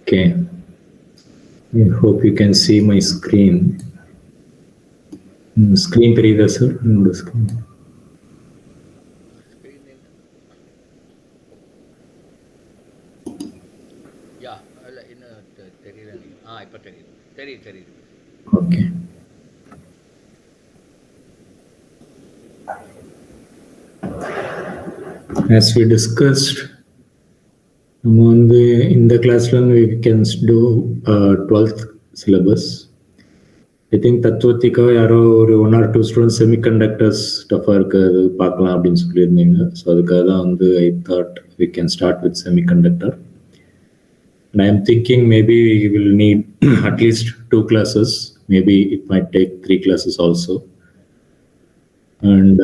Okay. I hope you can see my screen. Screen தெரியுதா sir? இந்த screen. Okay. As we discussed, in the classroom we can do 12th syllabus. I think தத்துவத்திக்கா யாரோ ஒரு 1 or 2 students semiconductors டஃபாக இருக்குது பார்க்கலாம் அப்படின்னு சொல்லியிருந்தீங்க. So அதுக்காக தான் I thought we can start with semiconductor. And I am thinking maybe we will need at least 2 classes. Maybe it might take 3 classes also. And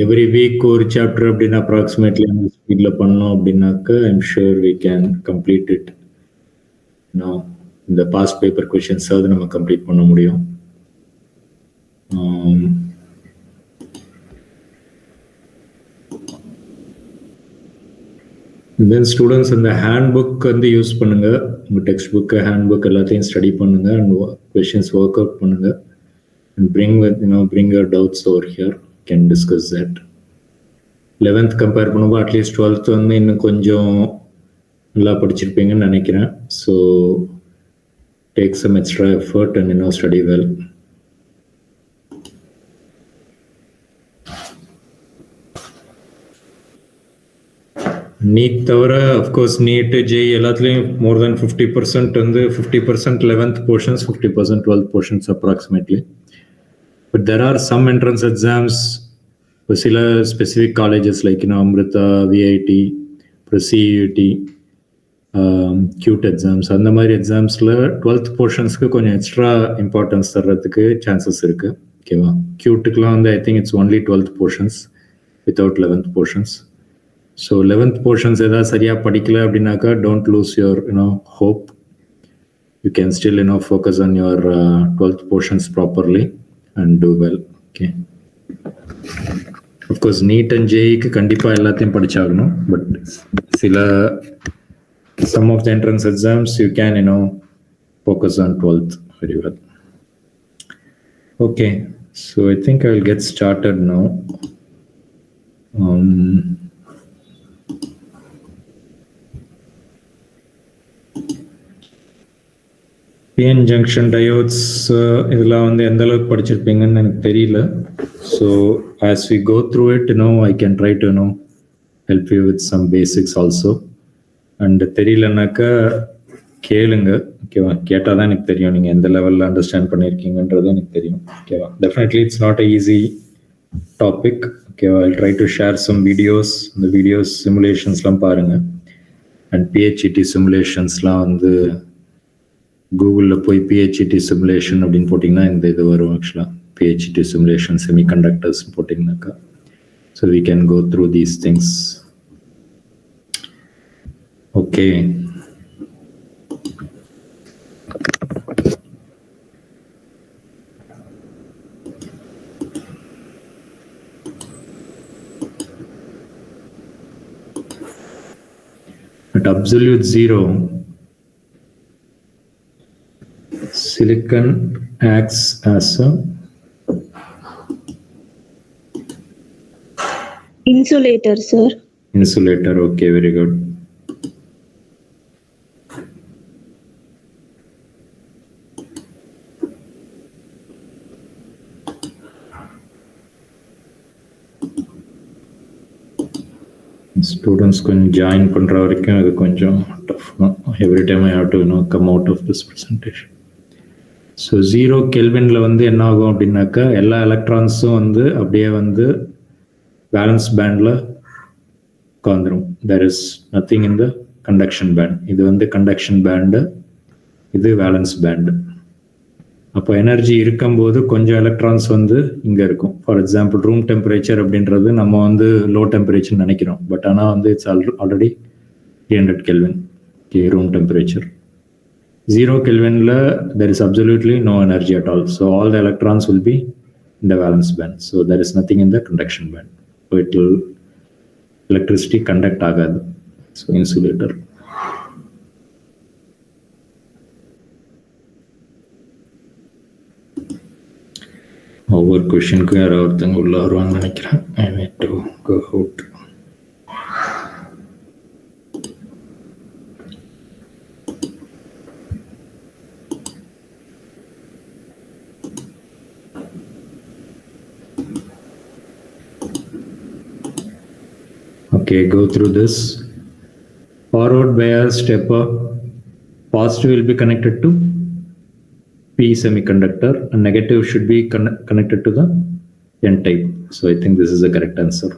every week or chapter அப்படின்னா approximately அந்த ஸ்பீடில் பண்ணோம் அப்படின்னாக்கா I'm sure we can complete it. இந்த past paper கொஷின்ஸாவது நம்ம complete பண்ண முடியும். தென் students இந்த ஹேண்ட் புக் வந்து யூஸ் பண்ணுங்க. உங்கள் டெக்ஸ்ட் புக்கு ஹேண்ட் புக் எல்லாத்தையும் ஸ்டடி பண்ணுங்க அண்ட் கொஷின்ஸ் ஒர்க் அவுட் பண்ணுங்க. And bring your doubts over here. Can discuss that. 11th compare பண்ணும்போது அட்லீஸ்ட் 12th வந்து இன்னும் கொஞ்சம் நல்லா படிச்சிருப்பீங்கன்னு நினைக்கிறேன். So take some extra effort and study well. Neet தவிர அஃப்கோர்ஸ் நீட் ஜேஇ எல்லாத்துலேயும் மோர் தென் 50% வந்து 50% 11th portions, 50% 12th portions approximately. But there are some entrance exams for சில specific colleges like Amrita, VIT, CUT, QT exams அந்த மாதிரி எக்ஸாம்ஸில் 12th போர்ஷன்ஸ்க்கு கொஞ்சம் extra importance தர்றதுக்கு chances இருக்குது. ஓகேவா? QTக்குலாம் வந்து I think it's only 12th portions without 11th portions. So 11th portions ஏதாவது சரியாக படிக்கல அப்படின்னாக்கா don't lose your hope. You can still focus on your 12th portions properly and do well. Okay. Of course NEET and ஜேஇக்கு கண்டிப்பாக எல்லாத்தையும் படிச்சாகணும். But சில some of the entrance exams you can focus on 12th very well. Okay, so I think I will get started now. PN junction diodes இதெல்லாம் வந்து எந்த அளவுக்கு படிச்சிருப்பீங்கன்னு எனக்கு தெரியல. So as we go through it, I can try to help you with some basics also. And தெரியலனாக்கா கேளுங்க. ஓகேவா? கேட்டால் தான் எனக்கு தெரியும் நீங்கள் எந்த லெவலில் அண்டர்ஸ்டாண்ட் பண்ணியிருக்கீங்கன்றது எனக்கு தெரியும். ஓகேவா? Definitely it's not a easy topic. ஓகேவா? I try to share some videos. இந்த வீடியோஸ் சிமுலேஷன்ஸ்லாம் பாருங்கள். அண்ட் பிஹெச்இடி சிமுலேஷன்ஸ்லாம் வந்து கூகுளில் போய் பிஹெச்இடி சிமுலேஷன் அப்படின்னு போட்டிங்கன்னா இந்த இது வரும். ஆக்சுவலாக பிஹெச்இடி சிமுலேஷன் செமிகண்டக்டர்ஸ் போட்டிங்கனாக்கா so we can go through these things. Okay. At absolute zero, silicon acts as a insulator, sir. Insulator, okay, very good. Students கொஞ்சம் ஜாயின் பண்ணுற வரைக்கும் அது கொஞ்சம் டஃப் தான். Every time I have to come out of this presentation. So 0 கெல்வினில் வந்து என்ன ஆகும் அப்படின்னாக்கா எல்லா எலக்ட்ரான்ஸும் வந்து அப்படியே வந்து வேலன்ஸ் பேண்டில் உட்காந்துரும். There is nothing in the conduction band. இது வந்து கண்டக்ஷன் பேண்டு, இது வேலன்ஸ் பேண்டு. அப்போ எனர்ஜி இருக்கும்போது கொஞ்சம் எலக்ட்ரான்ஸ் வந்து இங்கே இருக்கும். ஃபார் எக்ஸாம்பிள் ரூம் டெம்பரேச்சர் அப்படின்றது நம்ம வந்து லோ டெம்பரேச்சர் நினைக்கிறோம். பட் ஆனால் வந்து it's already 300 kelvin room temperature. 0 கெல்வினில் there is absolutely no energy at all. So all the electrons will be in the valence band. So there is nothing in the conduction band. So it will electricity conduct ஆகாது. So insulator. ஒவ்வொரு கொஷினுக்கும் யாராவது ஒருத்தங்க உள்ள வருவாங்கன்னு நினைக்கிறேன். I need to go out. Okay, go through this. Forward bias stepper, positive will be connected to P semiconductor and negative should be connected to the N type. So I think this is the correct answer.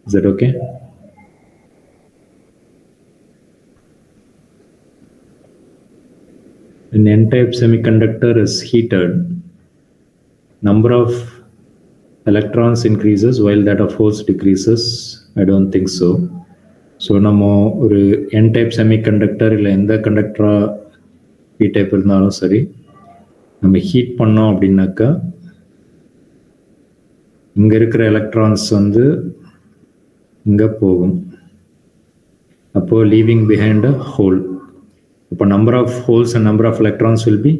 Is that okay? An N type semiconductor is heated, number of electrons increases while that of holes decreases. I don't think so. So நம்ம ஒரு N type semiconductor இல்லை எந்த கண்டக்டரா P type இருந்தாலும் சரி, நம்ம heat பண்ணோம் அப்படின்னாக்கா இங்க இருக்கிற எலக்ட்ரான்ஸ் வந்து இங்க போகும். அப்போ leaving behind a hole. அப்போ number of holes and number of electrons will be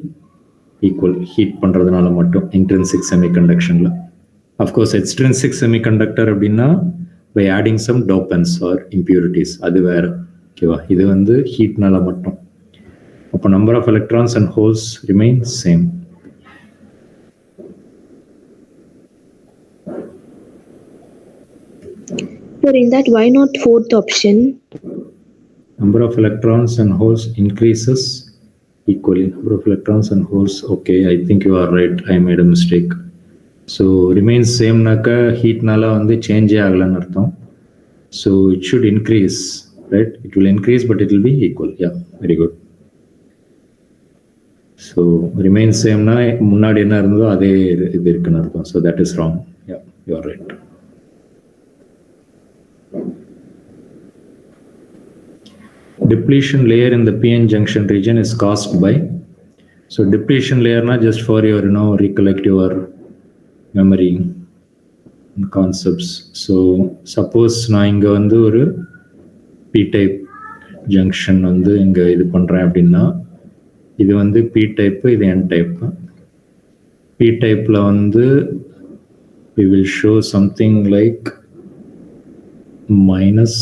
equal. Heat பண்றதுனால மட்டும் intrinsic semiconductionல. Of course, extrinsic semiconductor அப்படின்னா by adding some dopants or impurities. அது வேற. ஓகேவா? இது வந்து ஹீட்னால மட்டும். அப்போ number of electrons and holes remain same. Sir, in that, why not fourth option? Number of electrons and holes increases equally. Number of electrons and holes. Okay, I think you are right. I made a mistake. So remains same naka heat nala வந்து change ஆகலன்னு அர்த்தம். So it should increase, right? It will increase, but it will be equal. Yeah, very good. So remains same na முன்னாடி என்ன இருந்ததோ அதே இது இருக்குன்னு அர்த்தம். So that is wrong. Yeah, you are right. Depletion layer in the PN junction region is caused by. So depletion layer na just for your recollect your memory concepts. So suppose நான் இங்க வந்து ஒரு P type junction வந்து இங்க இது பண்றேன் அப்படின்னா இது வந்து P type, இது N type. P typeல வந்து we will show something like minus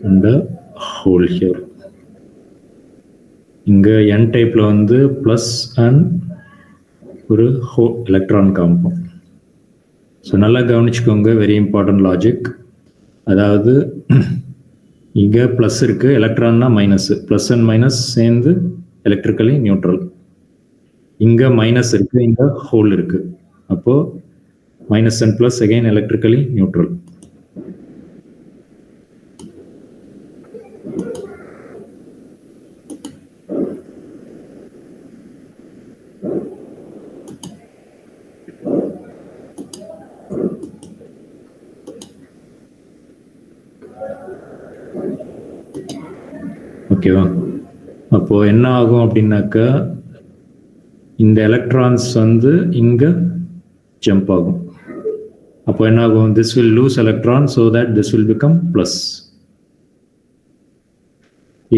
and a hole here. இங்க N typeல வந்து plus and ஒரு எலக்ட்ரான் காம்பவுண்ட். ஸோ நல்லா கவனிச்சுக்கோங்க, வெரி இம்பார்ட்டன்ட் லாஜிக். அதாவது இங்க பிளஸ் இருக்கு, எலக்ட்ரான்னா மைனஸ், பிளஸ் அண்ட் மைனஸ் சேர்ந்து எலக்ட்ரிக்கலி நியூட்ரல். இங்க மைனஸ் இருக்கு, இங்க ஹோல் இருக்கு, அப்போ minus and plus again electrically neutral. ஓகேவா? அப்போ என்ன ஆகும் அப்படின்னாக்கா இந்த எலக்ட்ரான்ஸ் வந்து இங்க ஜம்ப் ஆகும். அப்போ என்ன ஆகும்? This will lose electron, so that this will become plus.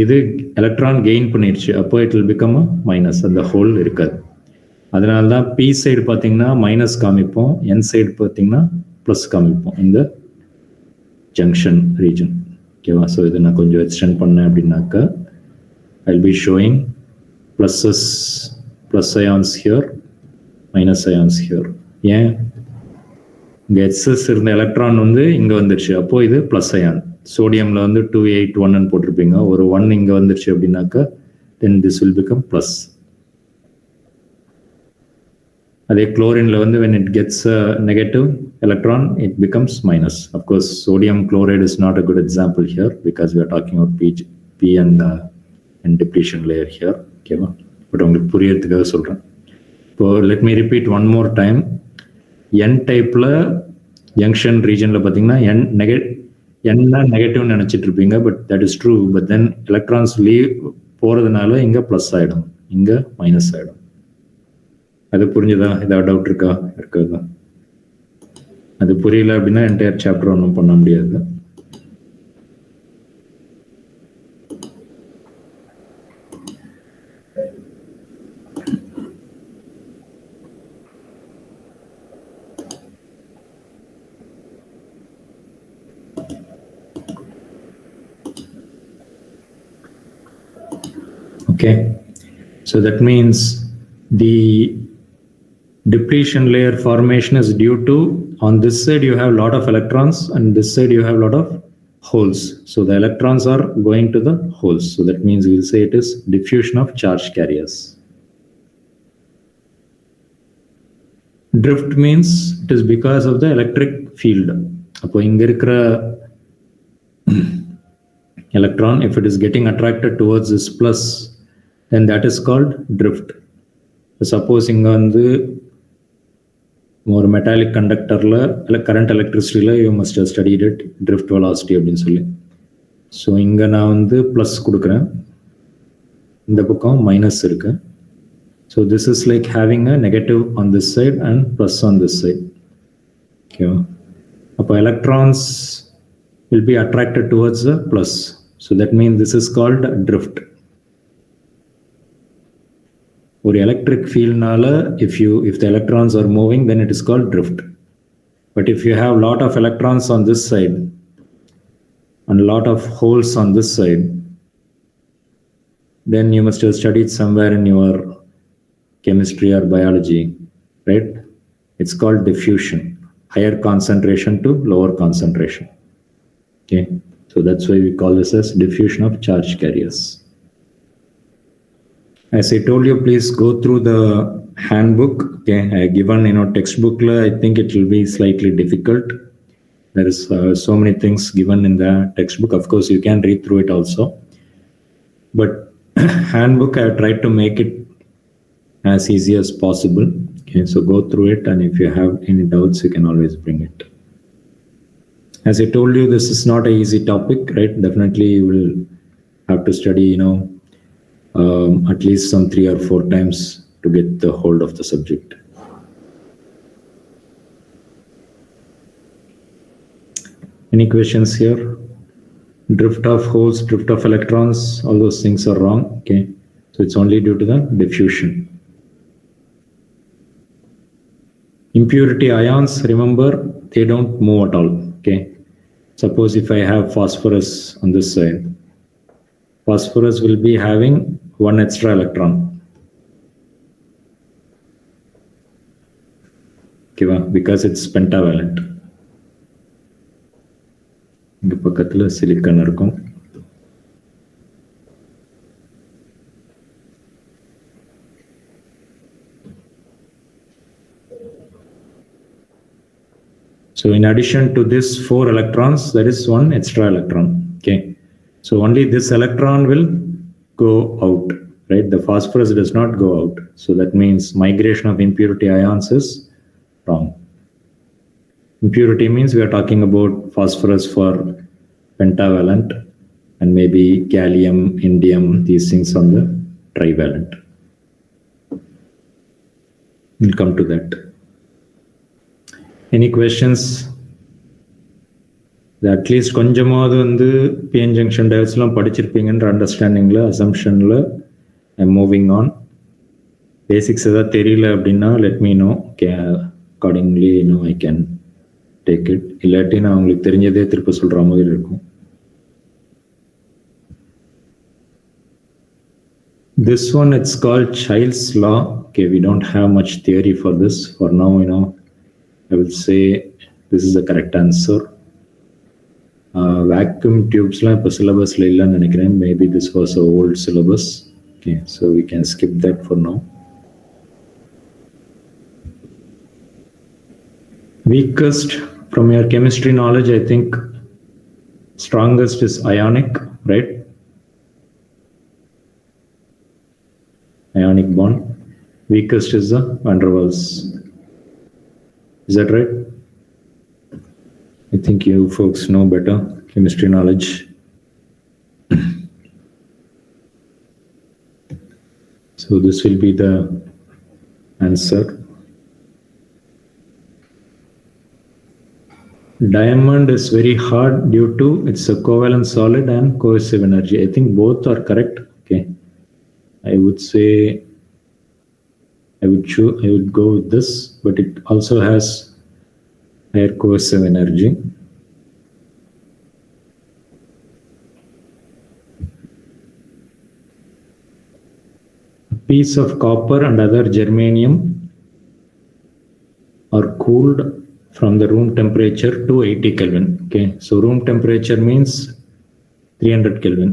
இது எலக்ட்ரான் கெயின் பண்ணிடுச்சு, அப்போ it will become a minus, அந்த ஹோல் இருக்காது. அதனால தான் பி சைடு பார்த்தீங்கன்னா மைனஸ் காமிப்போம், என் சைடு பார்த்தீங்கன்னா ப்ளஸ் காமிப்போம் இந்த ஜங்ஷன் ரீஜன். ஓகேவா? ஸோ இதை நான் கொஞ்சம் எக்ஸ்டெண்ட் பண்ணேன் அப்படின்னாக்கா I'll be showing pluses, plus ions here, minus ions here. ஏன் இங்கே எக்ஸஸ் இருந்த எலக்ட்ரான் வந்து இங்கே வந்துருச்சு, அப்போ இது ப்ளஸ் அயான். சோடியமில் வந்து 281 போட்டிருப்பீங்க, ஒரு 1 இங்கே வந்துருச்சு அப்படின்னாக்கா then this will become plus. அதே குளோரின்ல வந்து when it gets a negative electron it becomes minus. Of course sodium chloride is not a good example here because we are talking about P and depletion layer here. ஓகேவா? But உங்களுக்கு புரியறதுக்காக சொல்கிறேன். இப்போ let me repeat one more time. N டைப்பில் junction ரீஜனில் பார்த்தீங்கன்னா N நெகட்டிவ்னு நினச்சிட்டு இருப்பீங்க, but that is true. But then electrons leave போகிறதுனால இங்கே ப்ளஸ் ஆகிடும், இங்கே மைனஸ் ஆகிடும். அது புரிஞ்சுதா? ஏதாவது டவுட் இருக்கா? இருக்காது. அது புரியல அப்படின்னா என்டையர் சாப்டர் ஒன்றும் பண்ண முடியாது. Okay, so that means the depletion layer formation is due to, on this side you have a lot of electrons and this side you have a lot of holes. So the electrons are going to the holes. So that means we'll say it is diffusion of charge carriers. Drift means it is because of the electric field. அப்போ இங்க இருக்கிற electron, if it is getting attracted towards this plus, then that is called drift. Suppose இங்க வந்து ஒரு metallic கண்டக்டரில் இல்லை current எலக்ட்ரிசிட்டியில் you must have studied it drift velocity அப்படின்னு சொல்லி. ஸோ இங்கே நான் வந்து ப்ளஸ் கொடுக்குறேன், இந்த பக்கம் மைனஸ் இருக்கு. So this is like having a negative on this side and plus on this side. ஓகேவா? அப்போ electrons will be attracted towards the plus. So that mean this is called drift. ஒரு electric ஃபீல்ட்னால if the electrons are moving, then it is called drift. But if you have lot of electrons on this side and lot of holes on this side, then you must have studied somewhere in your chemistry or biology, right? It's called diffusion, higher concentration to lower concentration. Okay, so that's why we call this as diffusion of charge carriers. As I told you, please go through the handbook. Okay, I given textbook. I think it will be slightly difficult. There is so many things given in the textbook. Of course, you can read through it also. But handbook, I have tried to make it as easy as possible. Okay, so go through it, and if you have any doubts, you can always bring it. As I told you, this is not an easy topic, right? Definitely, you will have to study, at least some 3 or 4 times to get the hold of the subject. Any questions here? Drift of holes, drift of electrons, all those things are wrong. Okay, so it's only due to the diffusion. Impurity ions, remember, they don't move at all. Okay, suppose if I have phosphorus on this side, phosphorus will be having 1 extra electron. Okay, because it's pentavalent. இங்க பக்கத்துல silicon இருக்கும். So in addition to this 4 electrons, there is 1 extra electron. Okay, so only this electron will go out, right? The phosphorus does not go out. So that means migration of impurity ions is wrong. Impurity means we are talking about phosphorus for pentavalent and maybe gallium, indium, these things on the trivalent. We'll come to that. Any questions? At least கொஞ்சமாவது வந்து PN junction diodes படிச்சிருப்பீங்கன்ற அண்டர்ஸ்டாண்டிங்ல அசம்ஷன்ல I'm moving on. Basics ஏதாவது தெரியல அப்படின்னா let me know. Accordingly I can take it. இல்லாட்டி நான் உங்களுக்கு தெரிஞ்சதே திருப்ப சொல்ற மாதிரி இருக்கும். This one, it's called Child's law. Okay, we don't have much theory for this. For now, I will say this is the correct answer. Vacuum tubes la ipo syllabus la illa nenikiren. Maybe this was a old syllabus. Okay, so we can skip that for now. Weakest from your chemistry knowledge, I think strongest is ionic, right? Ionic bond. Weakest is the van der Waals. Is that right? I think you folks know better chemistry knowledge. So this will be the answer. Diamond is very hard due to it's a covalent solid and cohesive energy. I think both are correct. Okay, I would say I would go with this, but it also has higher cohesive energy. piece of copper and other germanium are cooled from the room temperature to 80 Kelvin. Okay, so room temperature means 300 Kelvin,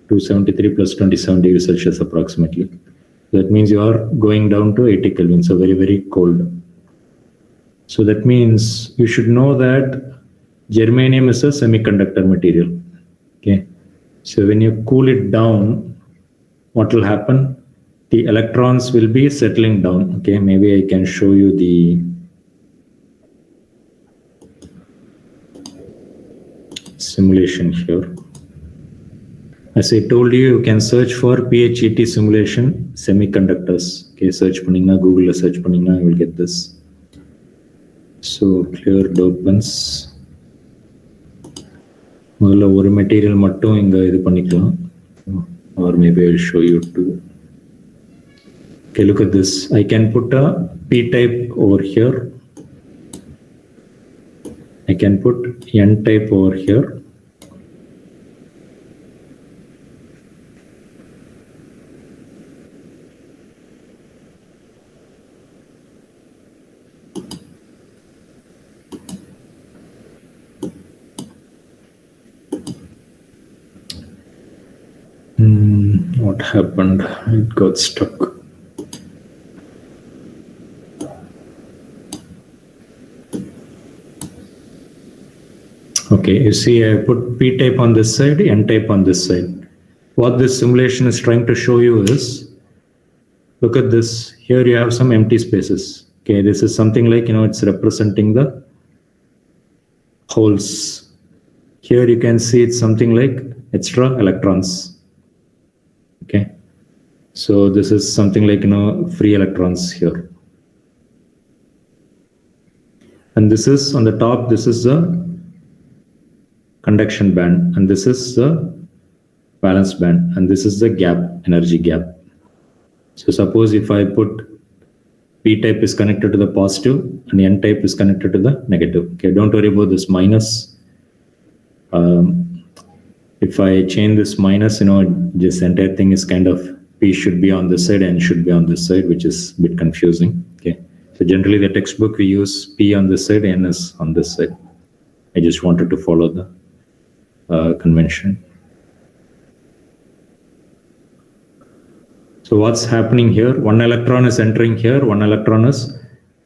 273 plus 27 degrees Celsius approximately. That means you are going down to 80 Kelvin, so very, very cold. So that means you should know that germanium is a semiconductor material. Okay, so when you cool it down, what will happen? The electrons will be settling down. Okay, maybe I can show you the simulation here. As I told you, you can search for PHET simulation semiconductors. Okay, search panninga, Google search panninga, you will get this. So clear dopants. முதல்ல ஒரு material மட்டும் இங்க இது பண்ணிக்கலாம். Or maybe I'll show you too. Okay, look at this. I can put a P-type over here. I can put N-type over here. What happened? It got stuck. Okay, you see I put P-type on this side, N-type on this side. What this simulation is trying to show you is, look at this. Here you have some empty spaces. Okay, this is something like, it's representing the holes. Here you can see it's something like extra electrons. Okay, so this is something like, free electrons here. And this is on the top, this is the conduction band, and this is the valence band, and this is the gap, energy gap. So suppose if I put P-type is connected to the positive and N-type is connected to the negative. Okay, don't worry about this minus. If I change this minus, this entire thing is kind of P should be on this side and should be on this side, which is a bit confusing. Okay, so generally the textbook we use P on this side, N is on this side. I just wanted to follow the convention. So what's happening here? One electron is entering here, one electron is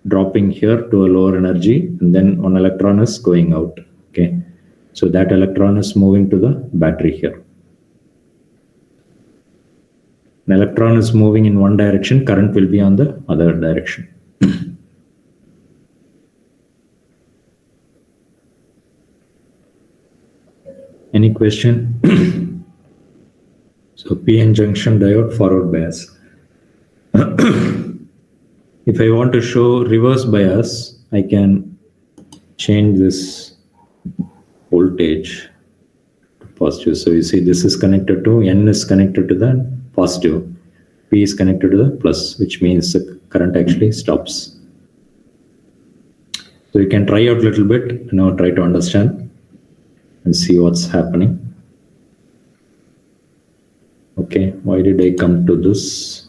dropping here to a lower energy, and then one electron is going out. Okay, so that electron is moving to the battery here. An electron is moving in one direction, current will be on the other direction. Any question? So PN junction diode forward bias. If I want to show reverse bias, I can change this voltage to positive. So you see this is connected to, N is connected to the positive, P is connected to the plus, which means the current actually stops. So you can try out a little bit, try to understand and see what's happening. Okay, why did I come to this?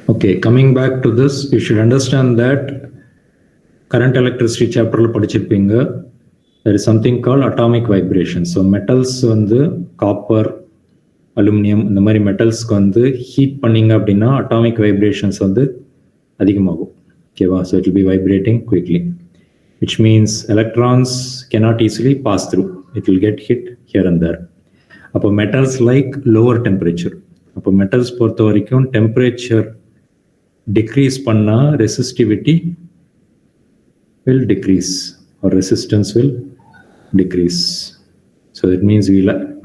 Okay, coming back to this, you should understand that current electricity chapter படிச்சிருப்பீங்க. There is something called atomic vibration. So metals வந்து copper, aluminum இந்த மாதிரி மெட்டல்ஸ்க்கு வந்து heat பண்ணீங்க அப்படின்னா atomic vibrations வந்து அதிகமாகும். ஓகேவா? So it will be vibrating quickly, which means electrons cannot easily pass through. It will get hit here and there. அப்போ மெட்டல்ஸ் லைக் லோவர் டெம்பரேச்சர். அப்போ மெட்டல்ஸ் பொறுத்த வரைக்கும் டெம்பரேச்சர் டிக்ரீஸ் பண்ணால் resistivity will decrease or resistance will decrease. So it means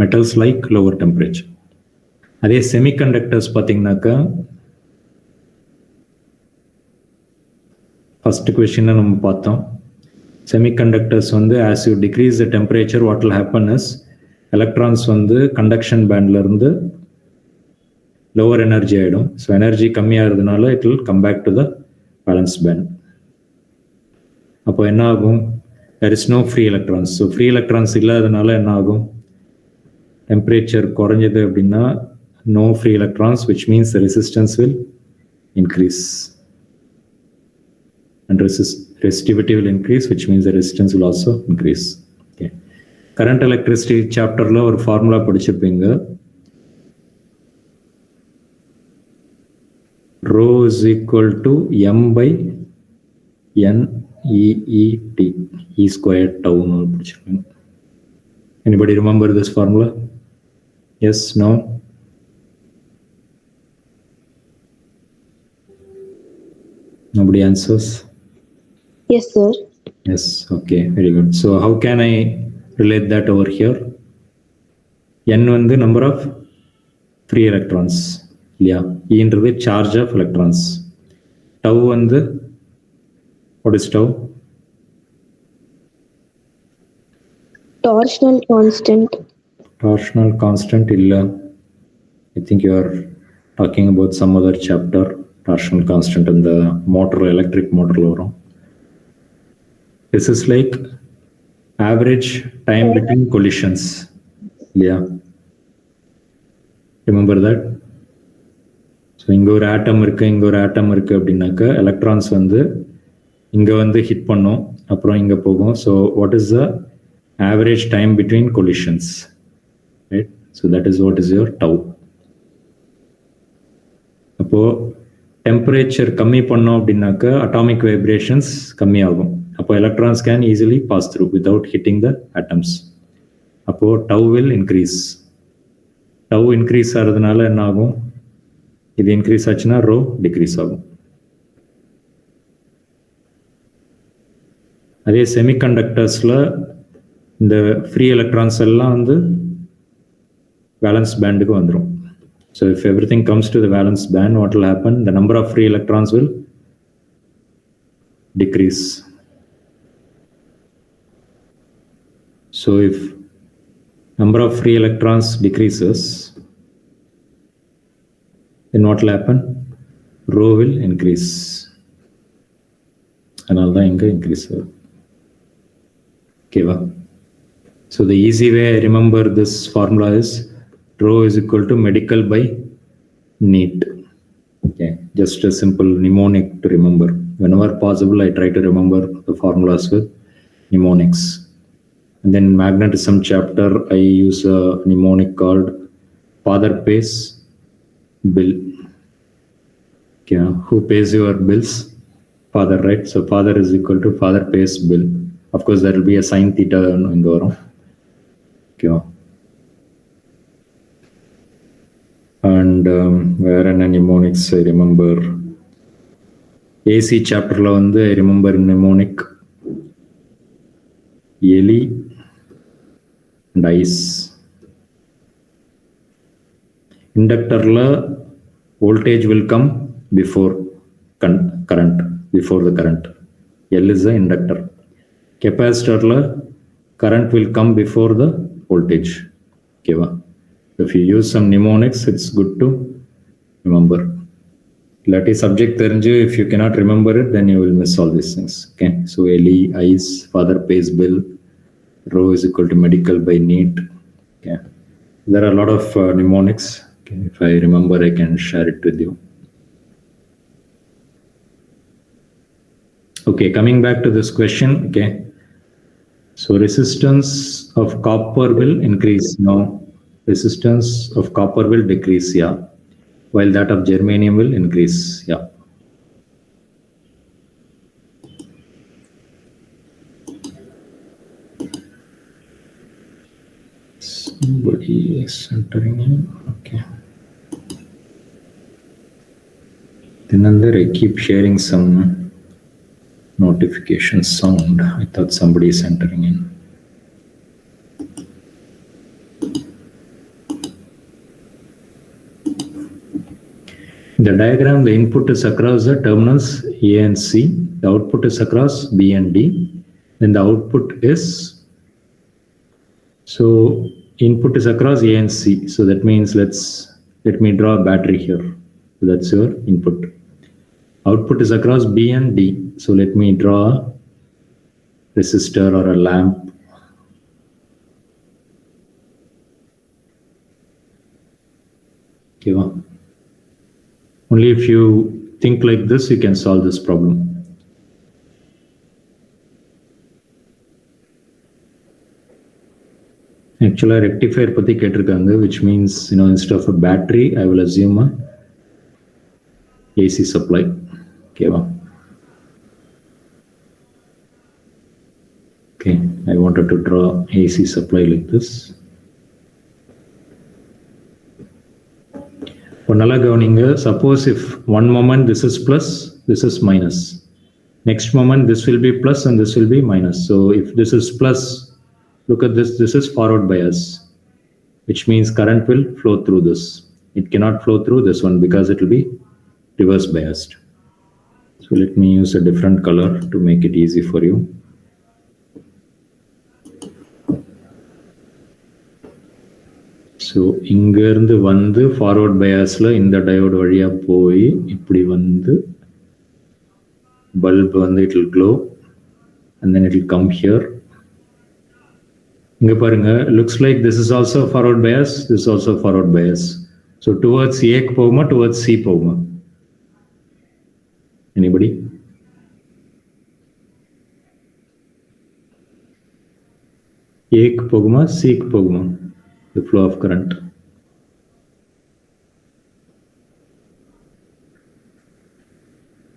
metals like lower temperature. அதே semiconductors பார்த்தீங்கன்னாக்கா first கொஸ்டினை நம்ம பார்த்தோம். செமிகண்டக்டர்ஸ் வந்து as you decrease the temperature what will happen is electrons வந்து கண்டக்ஷன் பேண்ட்ல இருந்து lower energy ஆகிடும். ஸோ எனர்ஜி கம்மியாகிறதுனால it will come back to the balance band. அப்போ என்ன ஆகும்? there is no free electrons. So free electrons இல்லாததுனால என்ன ஆகும்? டெம்பரேச்சர் குறைஞ்சது அப்படின்னா no free electrons, which means the resistance will increase. And resistivity will increase, which means the resistance will also increase. Okay. Current electricity chapterல ஒரு formula படிச்சிருப்பீங்க. Rho is equal to m by n EET, E squared tau. Anybody remember this formula? Yes, no? Nobody answers? Yes, sir. Yes, okay, very good. So how can I relate that over here? N வந்து number of free electrons. Yeah, E என்றது charge of electrons. Tau வந்து, what is tau? Torsional constant. Torsional constant illa. I think you are talking about some other chapter. Torsional constant in the motor, electric motor varum. This is like average time between collisions. Yeah, remember that? So இங்க ஒரு ஆட்டம் இருக்கு, இங்க ஒரு ஆட்டம் இருக்கு அப்படின்னாக்க electrons வந்து இங்க வந்து ஹிட் பண்ணும், அப்புறம் இங்க போகும். So what is the average time between collisions, right? So that is what is your tau. அப்போ டெம்பரேச்சர் கம்மி பண்ணோம் அப்படின்னாக்க அட்டாமிக் வைப்ரேஷன்ஸ் கம்மியாகும். அப்போ electrons can easily pass through without hitting the atoms. அப்போ tau will increase. Tau increase ஆகிறதுனால என்ன ஆகும்? இது இன்க்ரீஸ் ஆச்சுன்னா ரோ டிக்ரீஸ் ஆகும். அதே செமிகண்டக்டர்ஸில் இந்த ஃப்ரீ எலக்ட்ரான்ஸ் எல்லாம் வந்து வேலன்ஸ் பேண்டுக்கு வந்துடும். So if everything comes to the valence band, what will happen? The number of free electrons will decrease. So if number of free electrons decreases, then what will happen? Rho will increase. அதனால தான் இங்கே increase ஆகும். ஓகேவா? So the easy way I remember this formula is rho is equal to medical by Neet. Okay, just a simple mnemonic to remember. Whenever possible, I try to remember the formulas with mnemonics. And then in magnetism chapter, I use a mnemonic called Father Pays Bill. Okay, who pays your bills? Father, right? So father is equal to father pays bill. Of course, there will be a sin theta in the room. Okay. And where in mnemonics I remember AC chapter la vandu I remember mnemonic Eli and ice. Inductor la voltage will come before current, before the current. L is the inductor. Capacitor la current will come before the voltage. Okay va? If you use some mnemonics, it's good to remember. Lati subject terinju, if you cannot remember it, then you will miss all these things. Okay, so Eli, ice, father pays bill, rho is equal to medical by Neet. Okay, there are a lot of mnemonics. Okay, if I remember, I can share it with you. Okay, coming back to this question. Okay, so resistance of copper will increase now. Resistance of copper will decrease, yeah, while that of germanium will increase, yeah. Somebody is entering in, okay. Then under I keep sharing some notification sound. I thought somebody is entering in. In the diagram, the input is across the terminals A and C, the output is across B and D, then the output is, so input is across A and C, so that means let's let me draw a battery here. So that's your input. Output is across B and D. So let me draw a resistor or a lamp. Okay, well, only if you think like this, you can solve this problem. Actually, rectifier பத்தி கேட்டிருக்காங்க, which means, instead of a battery, I will assume a AC supply. Okay, well. Okay, I wanted to draw AC supply like this. நல்லா கவனிங்க, suppose if one moment this is plus, this is minus. Next moment this will be plus and this will be minus. So if this is plus, look at this, this is forward bias, which means current will flow through this. It cannot flow through this one because it will be reverse biased. So let me use a different color to make it easy for you. So இங்க இருந்து வந்து forward biasல இந்த diode வழியா போய் இப்படி வந்து bulb வந்து it will glow and then it will come here. இங்க பாருங்க, looks like this is also forward bias, this is also forward bias. So towards A க்கு போகுமா, towards C போகுமா? Anybody? A க்கு போகுமா, C க்கு போகுமா? The flow of current.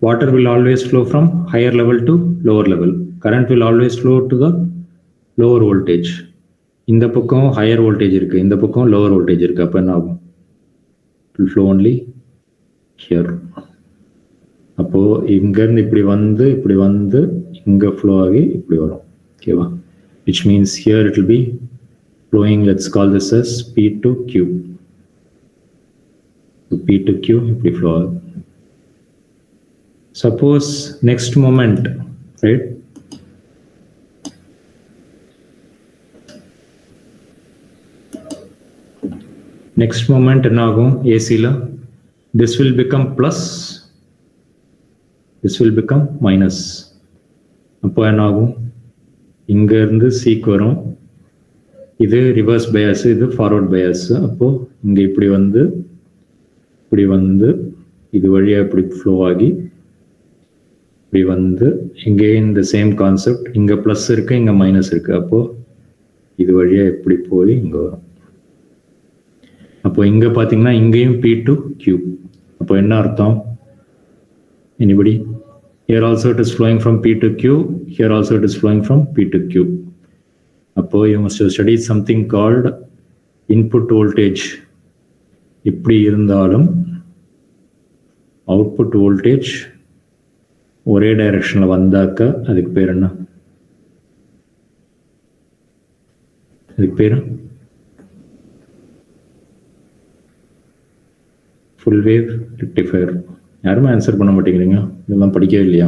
Water will always flow from higher level to lower level. Current will always flow to the lower voltage. இந்த பக்கம் higher voltage இருக்கு, இந்த பக்கம் lower voltage இருக்கு. அப்ப என்ன ஆகும்? It will flow only here. அப்போ இங்க இருந்து இப்படி வந்து இங்க flow ஆகி இப்படி வரும். ஓகேவா? Which means here it will be flowing, let's call this as P to Q. So P to Q, இப்படி flow ஆகும். Suppose next moment, right? Next moment என்ன ஆகும்? AC-ல this will become plus, this will become minus. அப்போ என்ன ஆகும்? இங்க இருந்து C-க்கு வரும், இது ரிவர்ஸ் பயாஸ், இது ஃபார்வர்ட் பயாஸ். அப்போ இங்க இப்படி வந்து இது வழியா இப்படி ஃப்ளோ ஆகி இப்படி வந்து இங்கே இந்த சேம் கான்செப்ட், இங்க பிளஸ் இருக்கு, இங்க மைனஸ் இருக்கு. அப்போ இது வழியா இப்படி போய் இங்க வரும். அப்போ இங்க பாத்தீங்கன்னா இங்கேயும் P to Q. அப்போ என்ன அர்த்தம்? Anybody? Here also it is flowing from P to Q. Here also it is flowing from P to Q. அப்போ you must have studied something called input voltage. இப்படி இருந்தாலும் output voltage ஒரே டைரக்ஷன்ல வந்தாக்க அதுக்கு பேர் என்ன? அதுக்கு பேர் full wave rectifier. யாருமே ஆன்சர் பண்ண மாட்டேங்கிறீங்க, இதெல்லாம் படிக்கவே இல்லையா?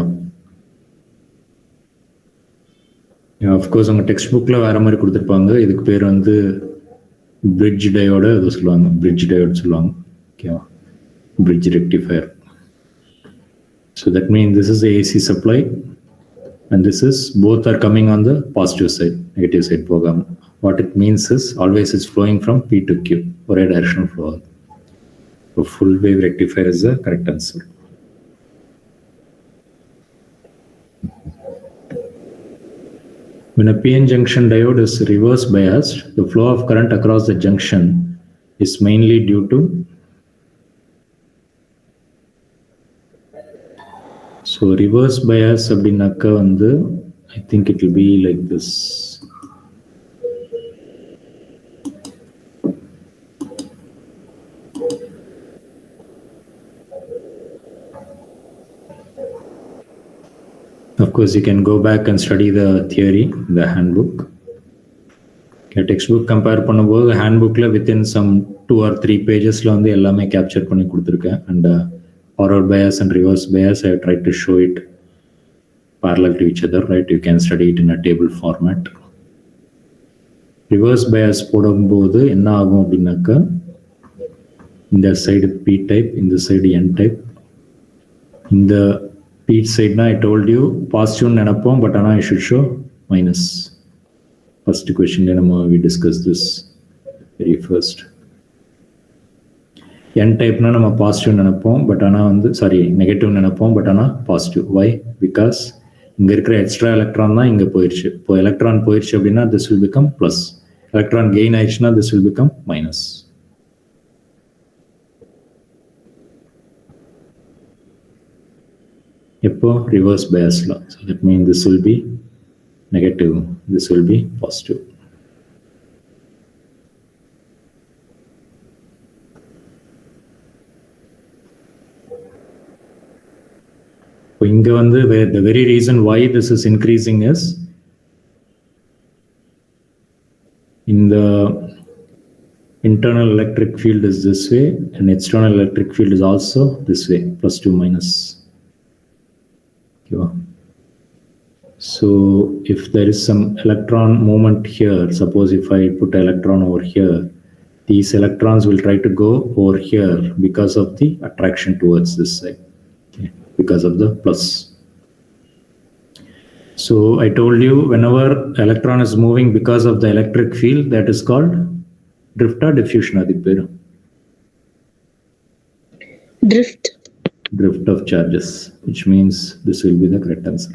அஃப்கோர்ஸ் உங்கள் டெக்ஸ்ட் புக்கில் வேறு மாதிரி கொடுத்துருப்பாங்க. இதுக்கு பேர் வந்து பிரிட்ஜ் டயோடு அது சொல்லுவாங்க, பிரிட்ஜ் டயோடு சொல்லுவாங்க. ஓகேவா? Bridge rectifier. So that mean this is AC supply and this is both are coming on the positive side, negative side போகாமல். What it means is always is flowing from P to Q, ஒரே directional flow ஆகுது. So full wave rectifier is the correct answer. When a PN junction diode is reverse biased, the flow of current across the junction is mainly due to, so reverse bias அப்படின்னாக்க வந்து I think it will be like this. Of course, you can go back and study the theory, the handbook. Textbook compare பண்ணும்போது handbookல within some 2 or 3 pagesல வந்து எல்லாமே capture பண்ணி கொடுத்துருக்கேன். And forward bias and reverse bias, I have tried to show it parallel to each other, right? You can study it in a table format. Reverse bias போடும்போது என்ன ஆகும் அப்படின்னாக்க இந்த side p type, இந்த side n type. இந்த p side na I told you positive நினைப்போம், but ஆனால் I should show minus. First question we discussed this very first. n type na நம்ம positive நினைப்போம், but ஆனால் வந்து negative நினைப்போம், but ஆனால் positive. Why? Because இங்க இருக்கிற எக்ஸ்ட்ரா எலக்ட்ரான் தான் இங்க போயிடுச்சு. இப்போ எலக்ட்ரான் போயிடுச்சு அப்படின்னா this will become plus. Electron gain ஆயிடுச்சுன்னா this will become minus. எப்போ reverse bias law. So that means this will be negative, this will be positive. இங்க வந்து the very reason why this is increasing is in the internal electric field is this way and external electric field is also this way, plus 2 minus. Okay. So if there is some electron movement here, suppose if I put an electron over here, these electrons will try to go over here because of the attraction towards this side. Okay. Because of the plus. So I told you whenever electron is moving because of the electric field, that is called drift or diffusion. Drift of charges, which means this will be the correct answer.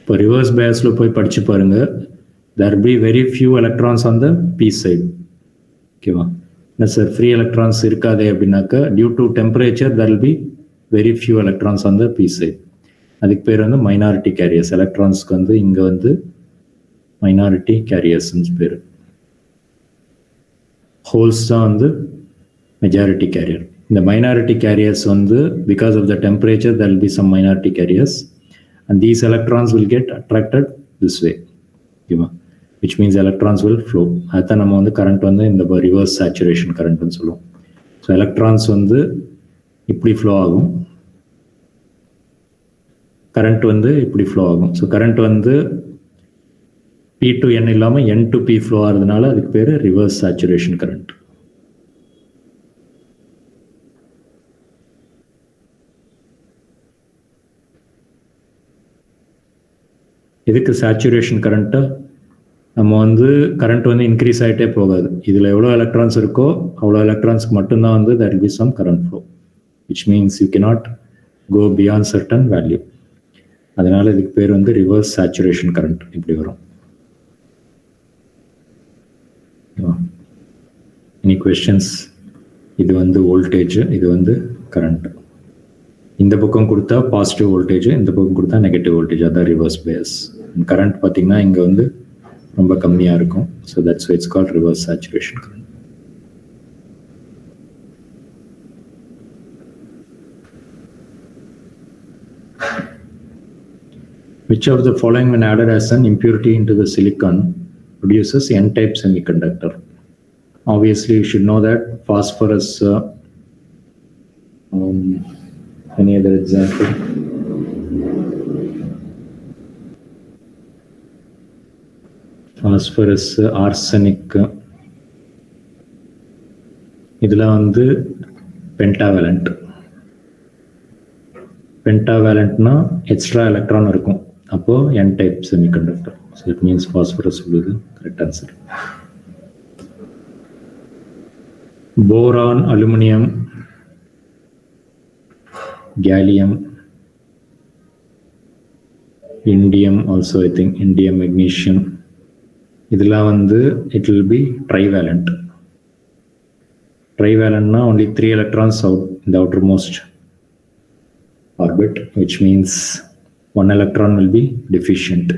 For reverse bias lo poi padichu parunga, there will be very few electrons on the p side. Okay va? Na sir, free electrons irukade abinaka, due to temperature there will be very few electrons on the p side. அதுக்கு பேர் வந்து minority careers. எலக்ட்ரான்ஸ்க்கு வந்து இங்கே வந்து minority கேரியர்ஸ்ன்னு பேர். Holes தான் வந்து majority carrier. இந்த மைனாரிட்டி கேரியர்ஸ் வந்து because of the temperature there will be some minority carriers and these electrons will get attracted this way. ஓகேவா? which means electrons will flow. அதுதான் நம்ம வந்து கரண்ட் வந்து இந்த ரிவர்ஸ் சேச்சுரேஷன் கரண்ட்னு சொல்லுவோம். ஸோ எலக்ட்ரான்ஸ் வந்து இப்படி ஃப்ளோ ஆகும், கரண்ட் வந்து இப்படி ஃப்ளோ ஆகும். ஸோ கரண்ட் வந்து p to n இல்லாமல் n to p ஃப்ளோ ஆகிறதுனால அதுக்கு பேர் ரிவர்ஸ் சேச்சுரேஷன் கரண்ட். இதுக்கு சேச்சுரேஷன் கரண்ட்டை நம்ம வந்து கரண்ட் வந்து இன்க்ரீஸ் ஆகிட்டே போகாது. இதில் எவ்வளோ எலக்ட்ரான்ஸ் இருக்கோ அவ்வளோ எலக்ட்ரான்ஸ்க்கு மட்டும்தான் வந்து there will be some current flow, which means you cannot go beyond certain value. அதனால இதுக்கு பேர் வந்து ரிவர்ஸ் சேச்சுரேஷன் கரண்ட் இப்படி வரும். Any questions? இது வந்து வோல்டேஜ், இது வந்து கரண்ட். இந்த பக்கம் கொடுத்தா பாசிட்டிவ் வோல்டேஜ், இந்த பக்கம் கொடுத்தா நெகட்டிவ் வோல்டேஜ், அதான் ரிவர்ஸ் பயஸ். கரண்ட் பார்த்தீங்கன்னா இங்கே வந்து ரொம்ப கம்மியாக இருக்கும். So that's it's called reverse saturation current. Which of the following when added as an impurity into the silicon produces n-type semiconductor? Obviously you should know that phosphorus. Any other example? Phosphorus, arsenic. இதெல்லாம் வந்து pentavalent. பென்டாவேலண்ட்னா extra electron இருக்கும், அப்போ n type semiconductor. So it means phosphorus will be the correct answer. Boron, aluminum, gallium, indium also I think, indium, magnesium. இதெல்லாம் வந்து it will be trivalent. Trivalentனா only 3 electrons out in the outermost orbit, which means 1 electron will be deficient.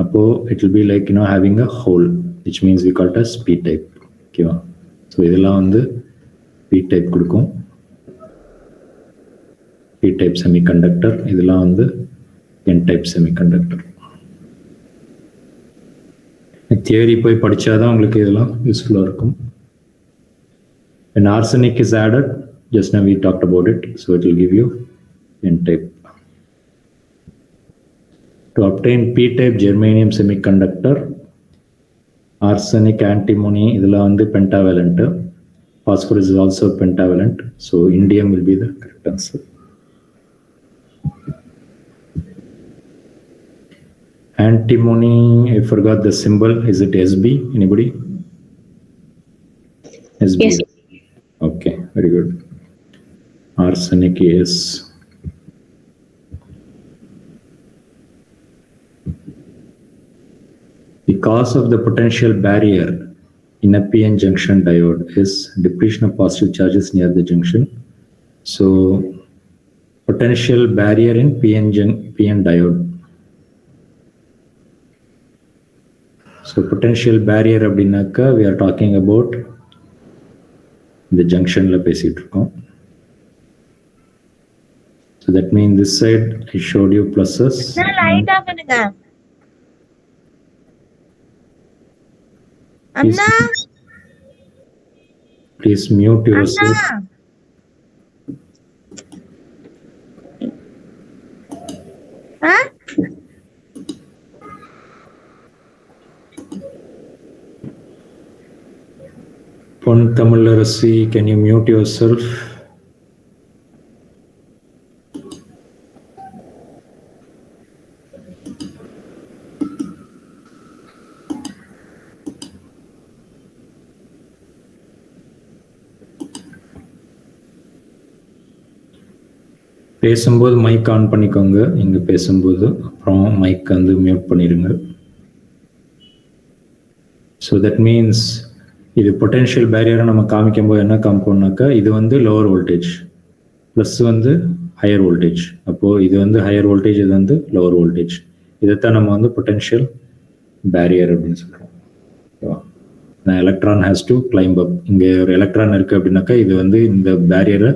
Appo it will be like having a hole, which means we call it as p type. Okay va? So idella vandu p type kudukum, p type semiconductor. idella vandu n type semiconductor. Theory போய் படிச்சாதான் உங்களுக்கு இதெல்லாம் யூஸ்ஃபுல்லா இருக்கும். When arsenic is added, just now we talked about it, so it will give you n-type. To obtain p-type germanium semiconductor, arsenic, antimony, இதெல்லாம் வந்து pentavalent. Phosphorus is also pentavalent, so indium will be the correct answer. Antimony, I forgot the symbol. Is it SB? Anybody? SB. Yes. Okay, very good. Arsenic is the cause of the potential barrier in a PN junction diode is depletion of positive charges near the junction. So potential barrier in PN diode. So potential barrier அப்படின்னாக்கா we are talking about the junctionல பேசிட்டு இருக்கோம். So that means this side I showed you pluses. Light off பண்ணுங்க அண்ணா. Please mute yourself. Pon Tamilarasi, can you mute yourself? பேசும்போது mic on பண்ணிக்கோங்க. இங்கே பேசும்போது அப்புறம் மைக் வந்து மியூட் பண்ணிடுங்க. ஸோ தட் மீன்ஸ் இது பொட்டென்ஷியல் பேரியரை நம்ம காமிக்கும் போது என்ன காமிப்போம்னாக்கா இது வந்து லோவர் வோல்டேஜ் ப்ளஸ் வந்து ஹையர் வோல்டேஜ். அப்போது இது வந்து ஹையர் வோல்டேஜ், இது வந்து லோவர் வோல்டேஜ். இதைத்தான் நம்ம வந்து பொட்டென்ஷியல் பேரியர் அப்படின்னு சொல்கிறோம். ஓகேவா? எலக்ட்ரான் ஹேஸ் டு கிளைம்ப் அப். இங்கே ஒரு எலக்ட்ரான் இருக்குது அப்படின்னாக்கா இது வந்து இந்த பேரியரை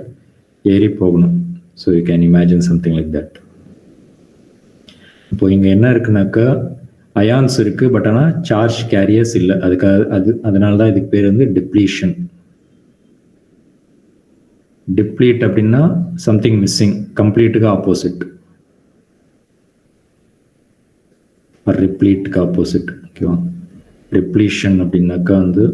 ஏறி போகணும். So you can imagine something like that. இப்போ இங்கே என்ன இருக்குனாக்கா அயான்ஸ் இருக்குது, பட் ஆனால் சார்ஜ் கேரியர்ஸ் இல்லை. அதனால தான் இதுக்கு பேர் வந்து டிப்ளீஷன். டிப்ளீட் அப்படின்னா சம்திங் மிஸ்ஸிங், கம்ப்ளீட்டுக்கு ஆப்போசிட், ரிப்ளீட்டுக்கு ஆப்போசிட். ஓகேவா? டிப்ளீஷன் அப்படின்னாக்கா வந்து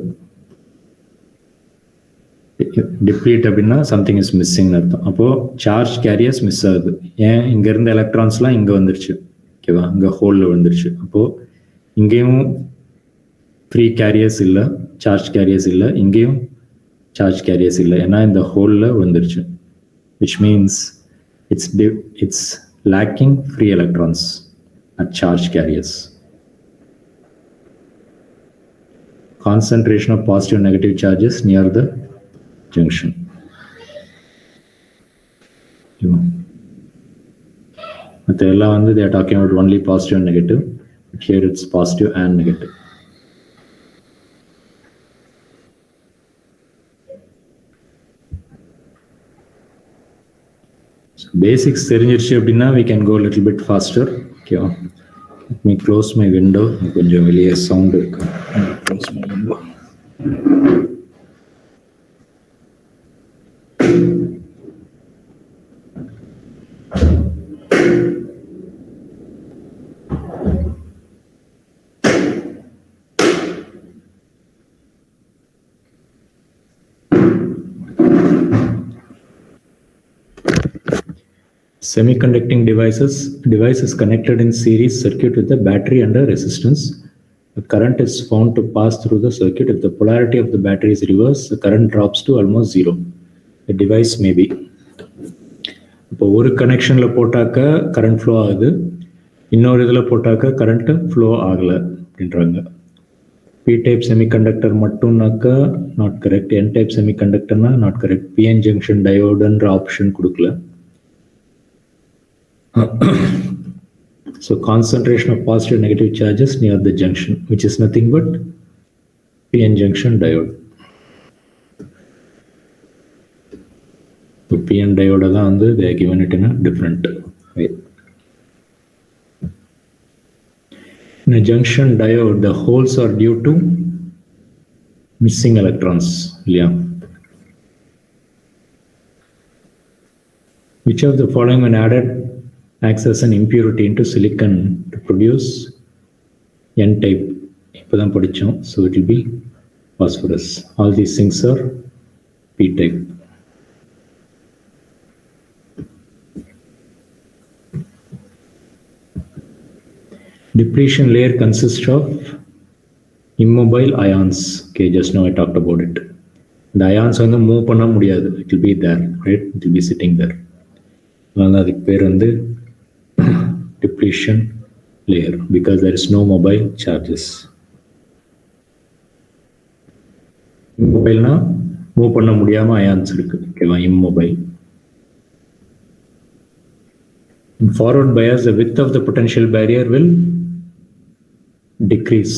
டிப்ளீட் அப்படின்னா சம்திங் இஸ் மிஸ்ஸிங்னு அர்த்தம். அப்போது சார்ஜ் கேரியர்ஸ் மிஸ் ஆகுது. ஏன்? இங்கே இருந்த எலக்ட்ரான்ஸ்லாம் இங்கே வந்துருச்சு. ஓகேவா? இங்கே ஹோலில் வந்துருச்சு. அப்போது இங்கேயும் ஃப்ரீ கேரியர்ஸ் இல்லை, சார்ஜ் கேரியர்ஸ் இல்லை. இங்கேயும் சார்ஜ் கேரியர்ஸ் இல்லை, ஏன்னா இந்த ஹோலில் வந்துருச்சு. Which means it's lacking free electrons at charge careers. Concentration of positive and negative charges near the junction. But they are talking about only positive and negative, but here it's positive and negative. So basics தெரிஞ்சிருச்சு அப்படின்னா we can go a little bit faster. Okay. Let me close my window. கொஞ்சம் வெளியே sound இருக்கு. Close my window. Semiconducting devices connected in series circuit with the battery and a resistance. The current is found to pass through the circuit. If the polarity of the battery is reversed, the current drops to almost zero. The device may be. இப்போ ஒரு கனெக்ஷனில் போட்டாக்க current flow ஆகுது, இன்னொரு இதில் போட்டாக்க current flow ஆகலை அப்படின்றாங்க. P type semiconductor மட்டும்னாக்கா not correct. N type செமிகண்டக்டர்னா not correct. PN junction டயோடுன்ற ஆப்ஷன் கொடுக்கல. So concentration of positive and negative charges near the junction, which is nothing but PN junction diode. The PN diode they are given it in a different way. In a junction diode, the holes are due to missing electrons. Yeah. Which of the following when added acts as an impurity into silicon to produce N-type? So it will be phosphorus. All these things are P-type. Depletion layer consists of immobile ions. Okay, just now I talked about it. The ions வந்து move பண்ண முடியாது. It will be there, right? It will be sitting there. அதனால அதுக்கு பேர் வந்து depletion layer because there is no mobile charges. Immobile move பண்ண முடியாம ions இருக்கு. ஓகேவா? immobile. In forward bias, the width of the potential barrier will decrease.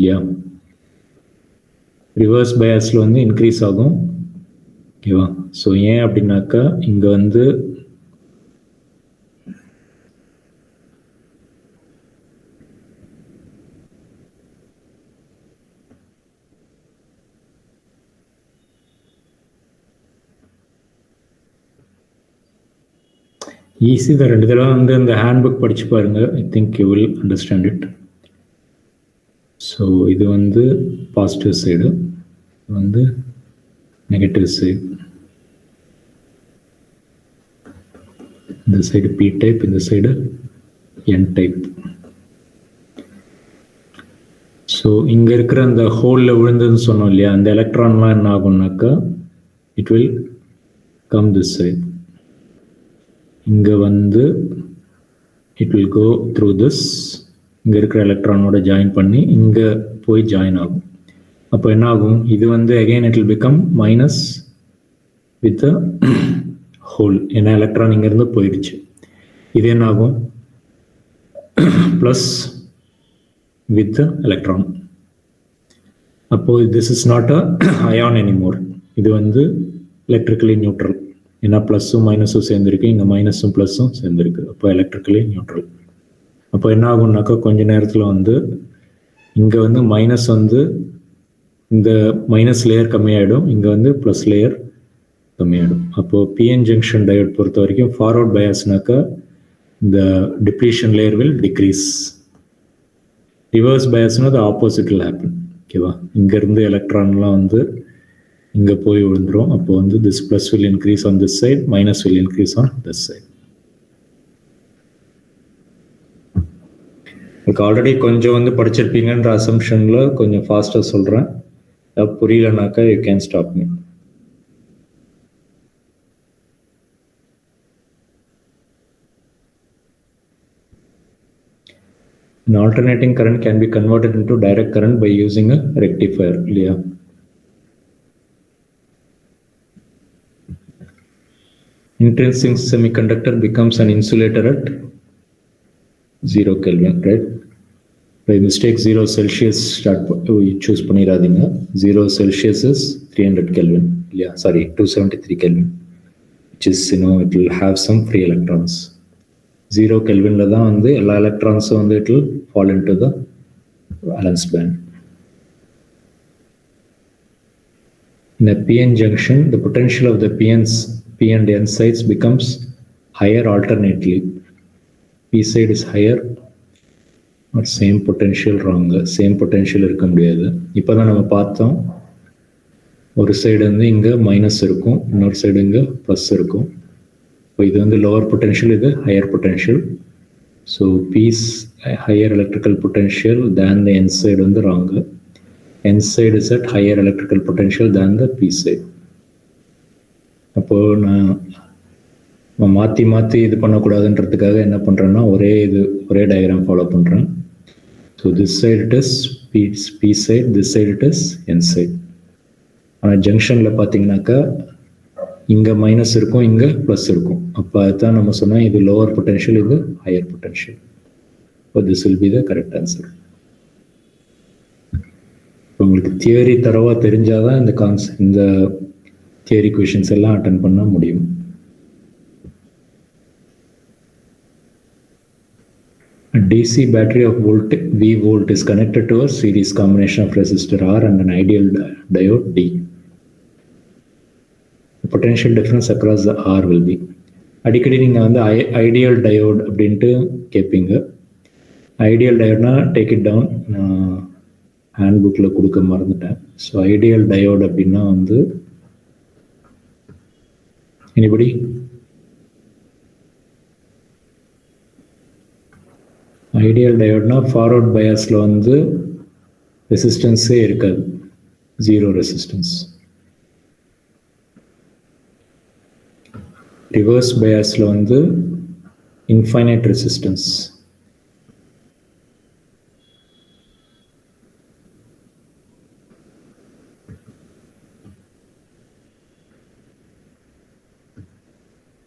Yeah. Reverse biasல வந்து increase ஆகும். ஓகேவா? ஸோ ஏன் அப்படின்னாக்கா இங்க வந்து ஈஸி தான். 2 தடவை வந்து இந்த ஹேண்ட் புக் படிச்சு பாருங்க. I think you will understand it. So இது வந்து பாசிட்டிவ் சைடு, வந்து நெகட்டிவ் சைடு. இந்த சைடு பி டைப், இந்த சைடு என் டைப். ஸோ இங்கே இருக்கிற அந்த ஹோலில் விழுந்ததுன்னு சொன்னோம் இல்லையா, அந்த எலக்ட்ரான்லாம் என்ன ஆகும்னாக்கா it will come this side. இங்கே வந்து it will go through this. இங்கே இருக்கிற எலக்ட்ரானோட ஜாயின் பண்ணி இங்கே போய் ஜாயின் ஆகும். அப்போ என்ன ஆகும், இது வந்து again it will become minus with hole. ஏன்னா எலக்ட்ரான் இங்கேருந்து போயிடுச்சு. இது என்ன ஆகும், ப்ளஸ் வித் எலக்ட்ரான். அப்போது this is not a ion anymore. இது வந்து எலக்ட்ரிக்கலி நியூட்ரல். ஏன்னா ப்ளஸ்ஸும் மைனஸும் சேர்ந்துருக்கு, இங்கே மைனஸும் ப்ளஸ்ஸும் சேர்ந்துருக்கு. அப்போ எலக்ட்ரிக்கலி நியூட்ரல். அப்போ என்ன ஆகும்னாக்கா கொஞ்ச நேரத்தில் வந்து இங்கே வந்து மைனஸ் வந்து இந்த மைனஸ் லேயர் கம்மியாயிடும், இங்கே வந்து ப்ளஸ் லேயர் கம்மியாயிடும். அப்போது பிஎன் ஜங்ஷன் டயோட் பொறுத்த வரைக்கும் ஃபார்வர்ட் பயாஸ்னாக்கா இந்த depletion layer will decrease. Reverse பயாஸ்னா அது ஆப்போசிட் வில் ஹேப்பன். ஓகேவா? இங்கேருந்து எலக்ட்ரான்லாம் வந்து இங்கே போய் விழுந்துரும். அப்போ வந்து this plus will increase on this side, minus will increase on this side. உங்களுக்கு ஆல்ரெடி கொஞ்சம் வந்து படிச்சிருப்பீங்கன்ற அசம்ஷனில் கொஞ்சம் ஃபாஸ்ட்டாக சொல்கிறேன். புரியலனாக்கா you can stop me. An alternating current can be converted into direct current by using a rectifier. இல்லையா? Intrinsic semiconductor becomes an insulator at 0 Kelvin, right? By mistake 0 Celsius start choose பண்ணிராதீங்க. 0 Celsius is 300 Kelvin. Yeah, sorry, 273 Kelvin, which is, you know, it will have some free electrons. 0 Kelvinல தான் வந்து எல்லா எலக்ட்ரான்ஸும் வந்து it will fall into the valence band. In a PN junction, the potential of the P and N sides becomes higher alternately. P side is higher, but same potential wrong. Same potential இருக்க முடியாது. இப்போ தான் நம்ம பார்த்தோம், ஒரு side வந்து இங்கே minus இருக்கும், இன்னொரு சைடு இங்கே ப்ளஸ் இருக்கும். இப்போ இது வந்து லோவர் பொட்டென்ஷியல், இது higher potential. So P's higher electrical potential then the N side வந்து wrong. N side is at higher electrical potential than the P side. அப்போது நான் மாற்றி இது பண்ணக்கூடாதுன்றதுக்காக என்ன பண்ணுறேன்னா ஒரே டயக்ராம் ஃபாலோ பண்ணுறேன். So this side it is P side, this side it is N side. ஆனால் ஜங்ஷனில் பார்த்தீங்கன்னாக்கா இங்கே மைனஸ் இருக்கும், இங்கே ப்ளஸ் இருக்கும். அப்போ அதுதான் நம்ம சொன்னால் இது லோவர் பொட்டென்ஷியல், இது higher potential. So this will be the correct answer. உங்களுக்கு தியரி தரவா தெரிஞ்சாதான் இந்த தியரி கொஷின்ஸ் எல்லாம் அட்டென்ட் பண்ண முடியும். A DC battery of V volt is connected to a series combination of resistor R and an ideal diode D. The potential difference across the R will be. அடிக்கடி நீங்கள் வந்து ideal diode அப்படின்ட்டு கேட்பீங்க. Ideal டயோட்னா take it down, hand புக்கில் கொடுக்க மறந்துட்டேன். So ideal diode அப்படின்னா வந்து Anybody? ஐடியல் டயோட்னா ஃபார்வர்ட் பயாஸில் வந்து ரெசிஸ்டன்ஸே இருக்காது, ஜீரோ ரெசிஸ்டன்ஸ். ரிவர்ஸ் பயாஸில் வந்து இன்ஃபைனைட் ரெசிஸ்டன்ஸ்.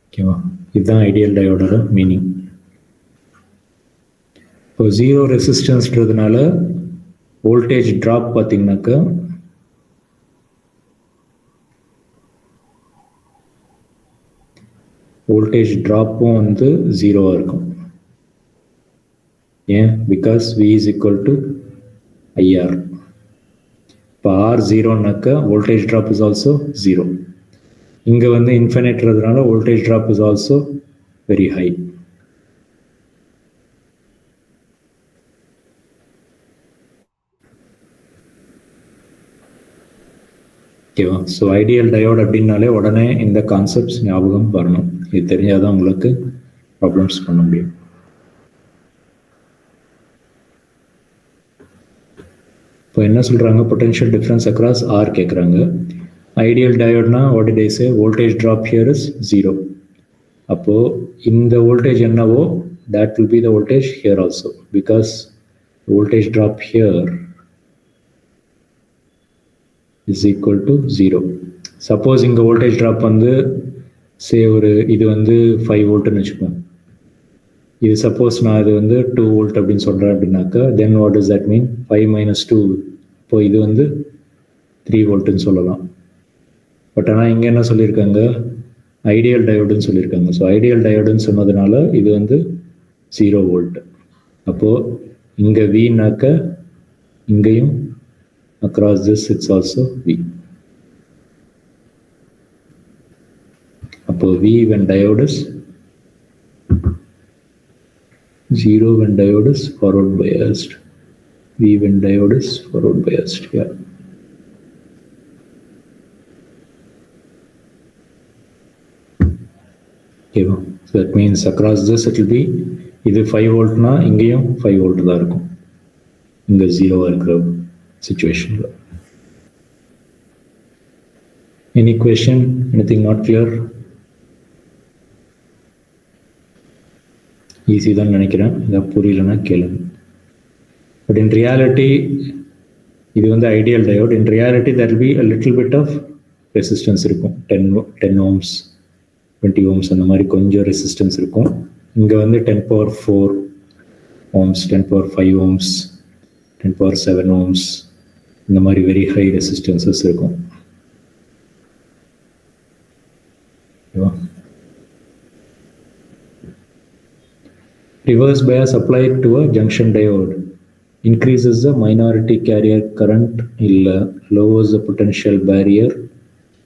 ஓகேவா? இதுதான் ஐடியல் டயோடோட மீனிங். இப்போ ஜீரோ ரெசிஸ்டன்ஸ்ன்றதுனால வோல்டேஜ் ட்ராப் பார்த்தீங்கன்னாக்கா வோல்டேஜ் ட்ராப்பும் வந்து ஜீரோவாக இருக்கும். ஏன்? Because V is equal to IR. இப்போ ஆர் ஜீரோனாக்கா voltage drop is also zero. இங்கே வந்து இன்ஃபினிட்றதுனால voltage drop is also very high. ஓகேவா? ஸோ ஐடியல் டயோட் அப்படின்னாலே உடனே இந்த கான்செப்ட்ஸ் ஞாபகம் வரணும். இது தெரிஞ்சாதான் உங்களுக்கு ப்ராப்ளம்ஸ் பண்ண முடியும். இப்போ என்ன சொல்கிறாங்க? பொட்டென்ஷியல் டிஃப்ரென்ஸ் அக்ராஸ் ஆர் கேட்குறாங்க. ஐடியல் டயோட்னா what did I say? Voltage drop here is zero. அப்போது இந்த வோல்டேஜ் என்னவோ that will be the voltage here also, because voltage drop here is equal to 0. Suppose இங்கே voltage drop வந்து say ஒரு இது வந்து 5 வோல்ட்னு வச்சுப்போம். இது சப்போஸ் நான் இது வந்து 2 வோல்ட் அப்படின்னு சொல்கிறேன் அப்படின்னாக்கா then what does that mean? 5 minus 2. இப்போ இது வந்து 3 வோல்ட்னு சொல்லலாம். பட் ஆனால் இங்கே என்ன சொல்லியிருக்காங்க? ஐடியல் டயோடுன்னு சொல்லியிருக்காங்க. ஸோ ஐடியல் டயோடுன்னு சொன்னதுனால இது வந்து 0 வோல்ட். அப்போது இங்கே வினாக்க இங்கேயும் across this it's also V. அப்போ V when diode is 0 when diode is forward biased. V when diode is forward biased. Yeah. Okay. So that means across this it will be இது 5 வோல்ட்னா இங்கேயும் 5 volt தான் இருக்கும். இங்கே 0 இருக்கிற situation. Any question? Anything not clear? Easy தான் நினைக்கிறேன். இதை புரியலன்னா கேளுங்க. But in reality இது வந்து ideal diode. In reality there will be a little bit of resistance இருக்கும். 10 ohms 20 ohms அந்த மாதிரி கொஞ்சம் ரெசிஸ்டன்ஸ் இருக்கும். இங்கே வந்து 10⁴ ohms 10⁵ ohms 10⁷ ohms இந்த மாதிரி வெரி ஹை ரெசிஸ்டன்சஸ் இருக்கும். Reverse bias applied to a junction diode increases the minority carrier current, illa lowers the potential barrier,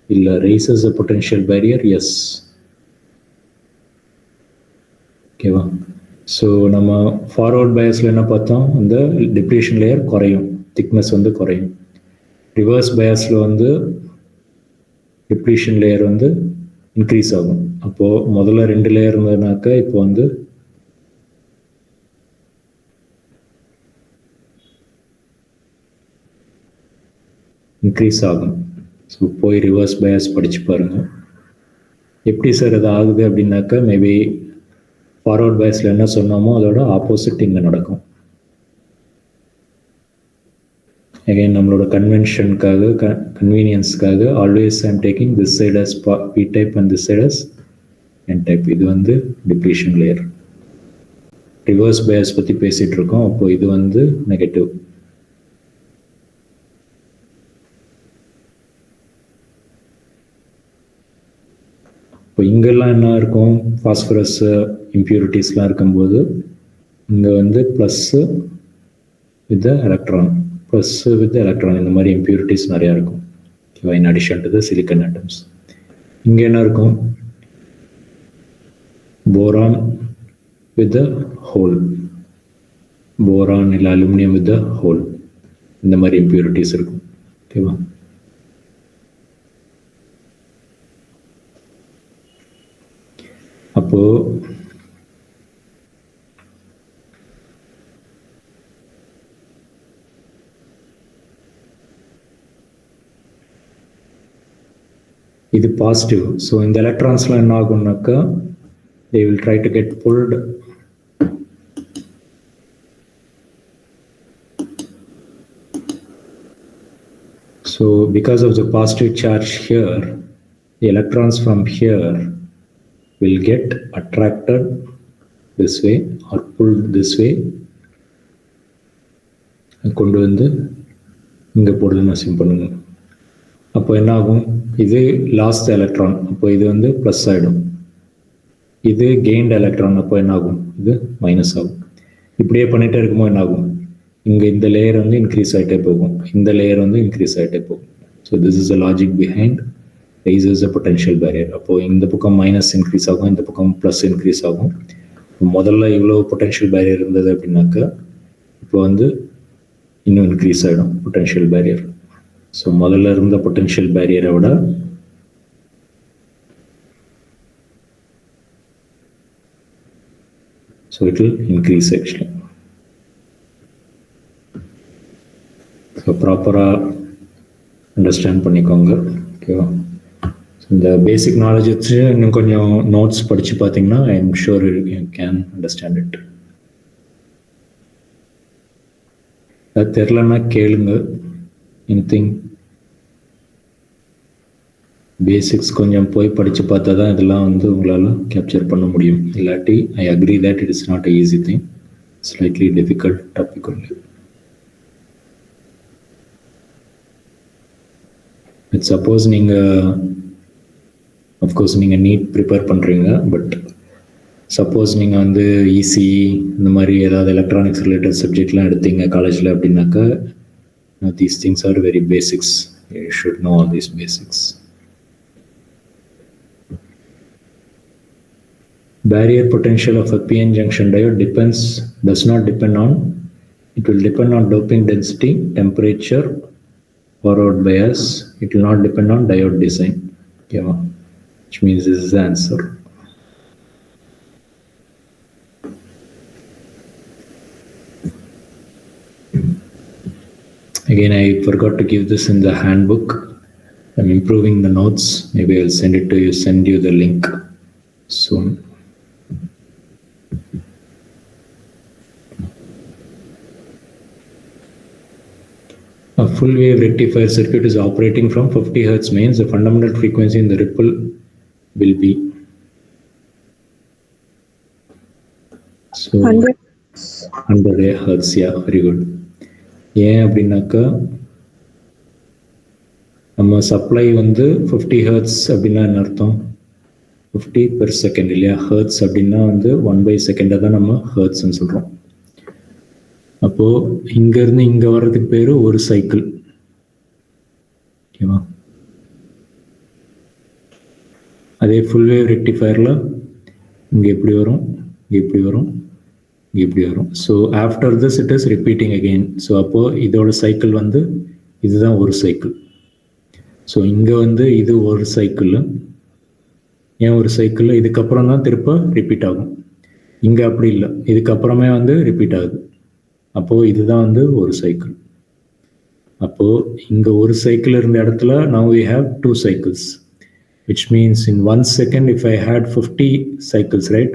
illa raises the potential barrier. Yes. Okay. So நம்ம forward பயாஸில் என்ன பார்த்தோம்? இந்த depletion layer குறையும், thickness வந்து குறையும். Reverse பயாஸில் வந்து depletion layer வந்து increase ஆகும். அப்போது முதல்ல 2 லேயர் இருந்ததுனாக்கா இப்போ வந்து இன்க்ரீஸ் ஆகும். ஸோ போய் ரிவர்ஸ் பயாஸ் படித்து பாருங்கள். எப்படி சார் அது ஆகுது அப்படின்னாக்கா மேபி ஃபார்வர்ட் பயாஸில் என்ன சொன்னோமோ அதோட ஆப்போசிட் இங்கே நடக்கும். அகைன் நம்மளோட கன்வென்ஷனுக்காக கன்வீனியன்ஸ்க்காக always I am taking this side as P type and this side as N type. இது வந்து டிப்ளீஷன் லேயர். ரிவர்ஸ் பயாஸ் பற்றி பேசிகிட்டு இருக்கோம். அப்போது இது வந்து நெகட்டிவ். இப்போ இங்கெல்லாம் என்ன இருக்கும்? ஃபாஸ்பரஸ் இம்ப்யூரிட்டிஸ்லாம் இருக்கும்போது இங்கே வந்து plus with electron, plus with electron இந்த மாதிரி இம்ப்யூரிட்டிஸ் நிறையா இருக்கும். In addition to the silicon atoms. இங்கே என்ன இருக்கும்? போரான் வித் ஹோல், போரான் இல்லை அலுமினியம் வித் ஹோல், இந்த மாதிரி இம்ப்யூரிட்டிஸ் இருக்கும். ஓகேவா? அப்போது இது பாசிட்டிவ். ஸோ இந்த எலக்ட்ரான்ஸ்லாம் என்ன ஆகும்னாக்கா they will try to get pulled so because of the positive charge here, the electrons from here will get attracted this way or pulled this way, கொண்டு வந்து இங்கே போடுதுன்னு அசியூம் பண்ணுங்க. அப்போ என்ன ஆகும், இது லாஸ்ட் எலக்ட்ரான், அப்போ இது வந்து ப்ளஸ் ஆகிடும். இது கெயின்ட் எலக்ட்ரான், அப்போ என்ன ஆகும், இது மைனஸ் ஆகும். இப்படியே பண்ணிகிட்டே இருக்கும்போது என்ன ஆகும், இங்கே இந்த லேயர் வந்து இன்க்ரீஸ் ஆகிட்டே போகும், இந்த லேயர் வந்து இன்க்ரீஸ் ஆகிட்டே போகும். So this is a logic behind raises a potential barrier. அப்போது இந்த பக்கம் மைனஸ் இன்க்ரீஸ் ஆகும், இந்த பக்கம் ப்ளஸ் இன்க்ரீஸ் ஆகும். முதல்ல இவ்வளோ பொட்டென்ஷியல் பேரியர் இருந்தது அப்படின்னாக்கா இப்போ வந்து இன்னும் இன்க்ரீஸ் ஆகிடும் பொட்டென்ஷியல் பேரியர். ஸோ முதல்ல இருந்த பொட்டென்ஷியல் பேரியரை விட so it will increase actually. So ப்ராப்பராக அண்டர்ஸ்டாண்ட் பண்ணிக்கோங்க, ஓகேவா? இந்த பேசிக் நாலேஜ் வச்சு இன்னும் கொஞ்சம் நோட்ஸ் படித்து பார்த்தீங்கன்னா I am sure you can understand it. அது தெரிலன்னா கேளுங்க. எனிதிங் பேசிக்ஸ் கொஞ்சம் போய் படித்து பார்த்தா தான் இதெல்லாம் வந்து உங்களால் கேப்சர் பண்ண முடியும். இல்லாட்டி I agree that it is not a easy thing, slightly difficult topic only. It suppose நீங்கள் அஃப்கோர்ஸ் நீங்கள் நீட் ப்ரிப்பேர் பண்ணுறீங்க, பட் சப்போஸ் நீங்கள் வந்து இசி இந்த மாதிரி ஏதாவது எலக்ட்ரானிக்ஸ் ரிலேட்டட் சப்ஜெக்ட்லாம் எடுத்தீங்க காலேஜில் அப்படின்னாக்கா these things are very basics. You should know all these basics. Barrier potential of a PN junction diode does not depend on, it will depend on doping density, temperature, forward bias. It will not depend on diode design. Okay, which means this is the answer. Again, I forgot to give this in the handbook. I'm improving the notes. Maybe I'll send it to you, send you the link soon. A full wave rectifier circuit is operating from 50 Hz means the fundamental frequency in the ripple will be 100 Hz. Yeah, very good. ஏன் அப்படின்னாக்கா நம்ம supply வந்து 50 Hz அப்படின்னா என்ன அர்த்தம், 50 per second இல்லையா? Hertz அப்படின்னா வந்து 1/2 தான் நம்ம ஹர்ட்ஸ்ன்னு சொல்கிறோம். அப்போது இங்கேருந்து இங்கே வர்றதுக்கு பேர் ஒரு சைக்கிள், ஓகேவா? அதே ஃபுல் வேவ் ரெக்டிஃபயரில் இங்கே எப்படி வரும், இங்கே எப்படி வரும், இங்கே எப்படி வரும். So after this it is repeating again. So அப்போது இதோட சைக்கிள் வந்து இதுதான் ஒரு சைக்கிள். ஸோ இங்கே வந்து இது ஒரு சைக்கிள். ஏன் ஒரு சைக்கிள்? இதுக்கப்புறம் தான் திருப்ப ரிப்பீட் ஆகும். இங்கே அப்படி இல்லை, இதுக்கப்புறமே வந்து ரிப்பீட் ஆகுது. அப்போது இதுதான் வந்து ஒரு சைக்கிள். அப்போது இங்கே ஒரு சைக்கிள் இருந்த இடத்துல now we have 2 cycles, which means in 1 second if I had 50 cycles, right?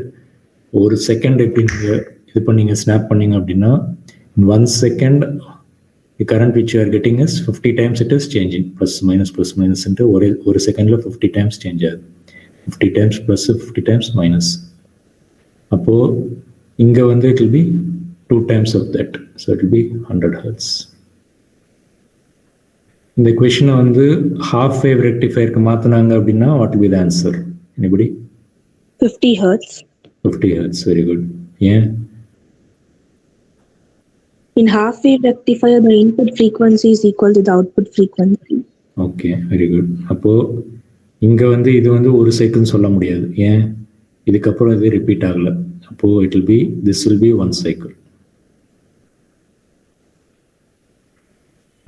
ஒரு செகண்ட் எப்படி நீங்கள் இது பண்ணீங்க, ஸ்னாப் பண்ணீங்க அப்படின்னா in 1 second the current which you are getting is 50 times it is changing, plus minus ஒரு செகண்டில் 50 times சேஞ்ச் ஆகுது. 50 times plus 50 times minus. அப்போது இங்கே வந்து it will be 2 times of that, so it will be 100 Hz. இந்த கொஷினை வந்து half wave rectifierக்கு மாற்றினாங்க அப்படின்னா what will be the answer? Anybody? 50 Hz. 50 Hz, very good. ஏன்? In half wave rectifier the input frequency is equal to the output frequency. Okay, very good. அப்போது இங்கே வந்து இது வந்து ஒரு சைக்கிள்னு சொல்ல முடியாது. ஏன்? இதுக்கப்புறம் இது ரிப்பீட் ஆகலை. அப்போது this will be 1 cycle.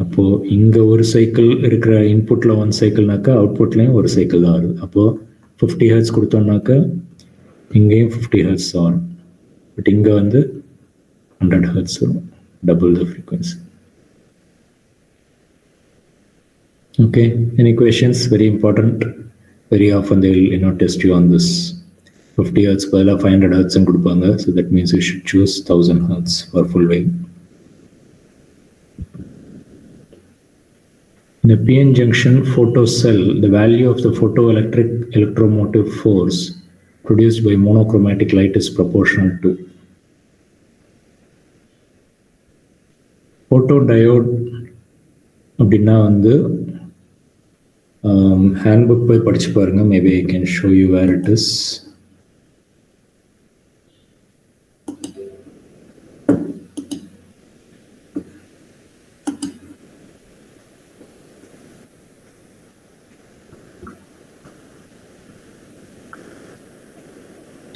அப்போது இங்கே ஒரு சைக்கிள் இருக்கிற இன்புட்டில் 1 சைக்கிள்னாக்கா அவுட்புட்லேயும் ஒரு சைக்கிள் தான் வருது. அப்போது 50 Hz கொடுத்தோம்னாக்கா இங்கேயும் 50 Hz ஆகும், பட் இங்கே வந்து 100 Hz வரும், double the frequency. Okay, any questions? Very important. Very often they will test you on this. 50 Hz பதிலா 500 Hz கொடுப்பாங்க. So that means you should choose 1000 Hz for full wave. In a PN junction photocell, the value of the photoelectric electromotive force produced by monochromatic light is proportional to. Photodiode அப்படின்னா வந்து handbook போய் படிச்சு பாருங்க. Maybe I can show you where it is.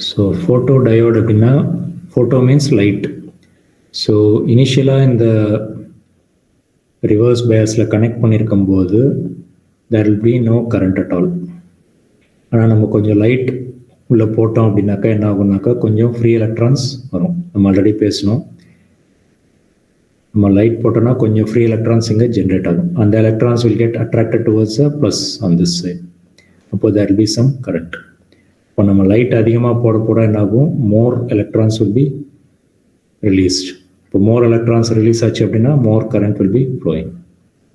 So photodiode அப்படின்னா photo means light. So initially இந்த reverse biasல connect பண்ணியிருக்கும் போது there will be no current at all. ஆனால் நம்ம கொஞ்சம் லைட் உள்ளே போட்டோம் அப்படின்னாக்கா என்ன ஆகும்னாக்கா கொஞ்சம் ஃப்ரீ எலக்ட்ரான்ஸ் வரும். நம்ம ஆல்ரெடி பேசணும், நம்ம லைட் போட்டோம்னா கொஞ்சம் ஃப்ரீ எலக்ட்ரான்ஸ் இங்கே ஜென்ரேட் ஆகும். அந்த electrons will get attracted towards a plus on this side. அப்போ there will be some current. இப்போ நம்ம லைட் அதிகமாக போட போட என்ன ஆகும், மோர் எலக்ட்ரான்ஸ் வில் பி ரிலீஸ்ட். இப்போ மோர் எலக்ட்ரான்ஸ் ரிலீஸ் ஆச்சு அப்படின்னா மோர் கரண்ட் வில் பி ஃப்ளோயிங்.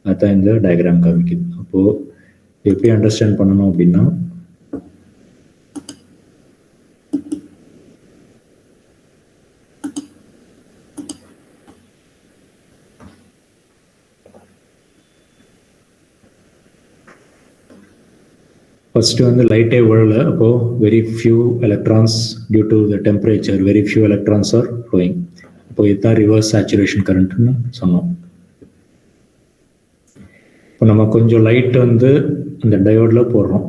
அதுதான் இந்த டயக்ராம் காமிக்குது. அப்போது எப்படி அண்டர்ஸ்டாண்ட் பண்ணணும் அப்படின்னா, ஃபஸ்ட்டு வந்து லைட்டே விழலை, அப்போது very few electrons due to the temperature, very few electrons are flowing. அப்போ இதுதான் ரிவர்ஸ் சேச்சுரேஷன் கரண்ட்னு சொன்னோம். இப்போ நம்ம கொஞ்சம் லைட் வந்து இந்த டயோடில் போடுறோம்.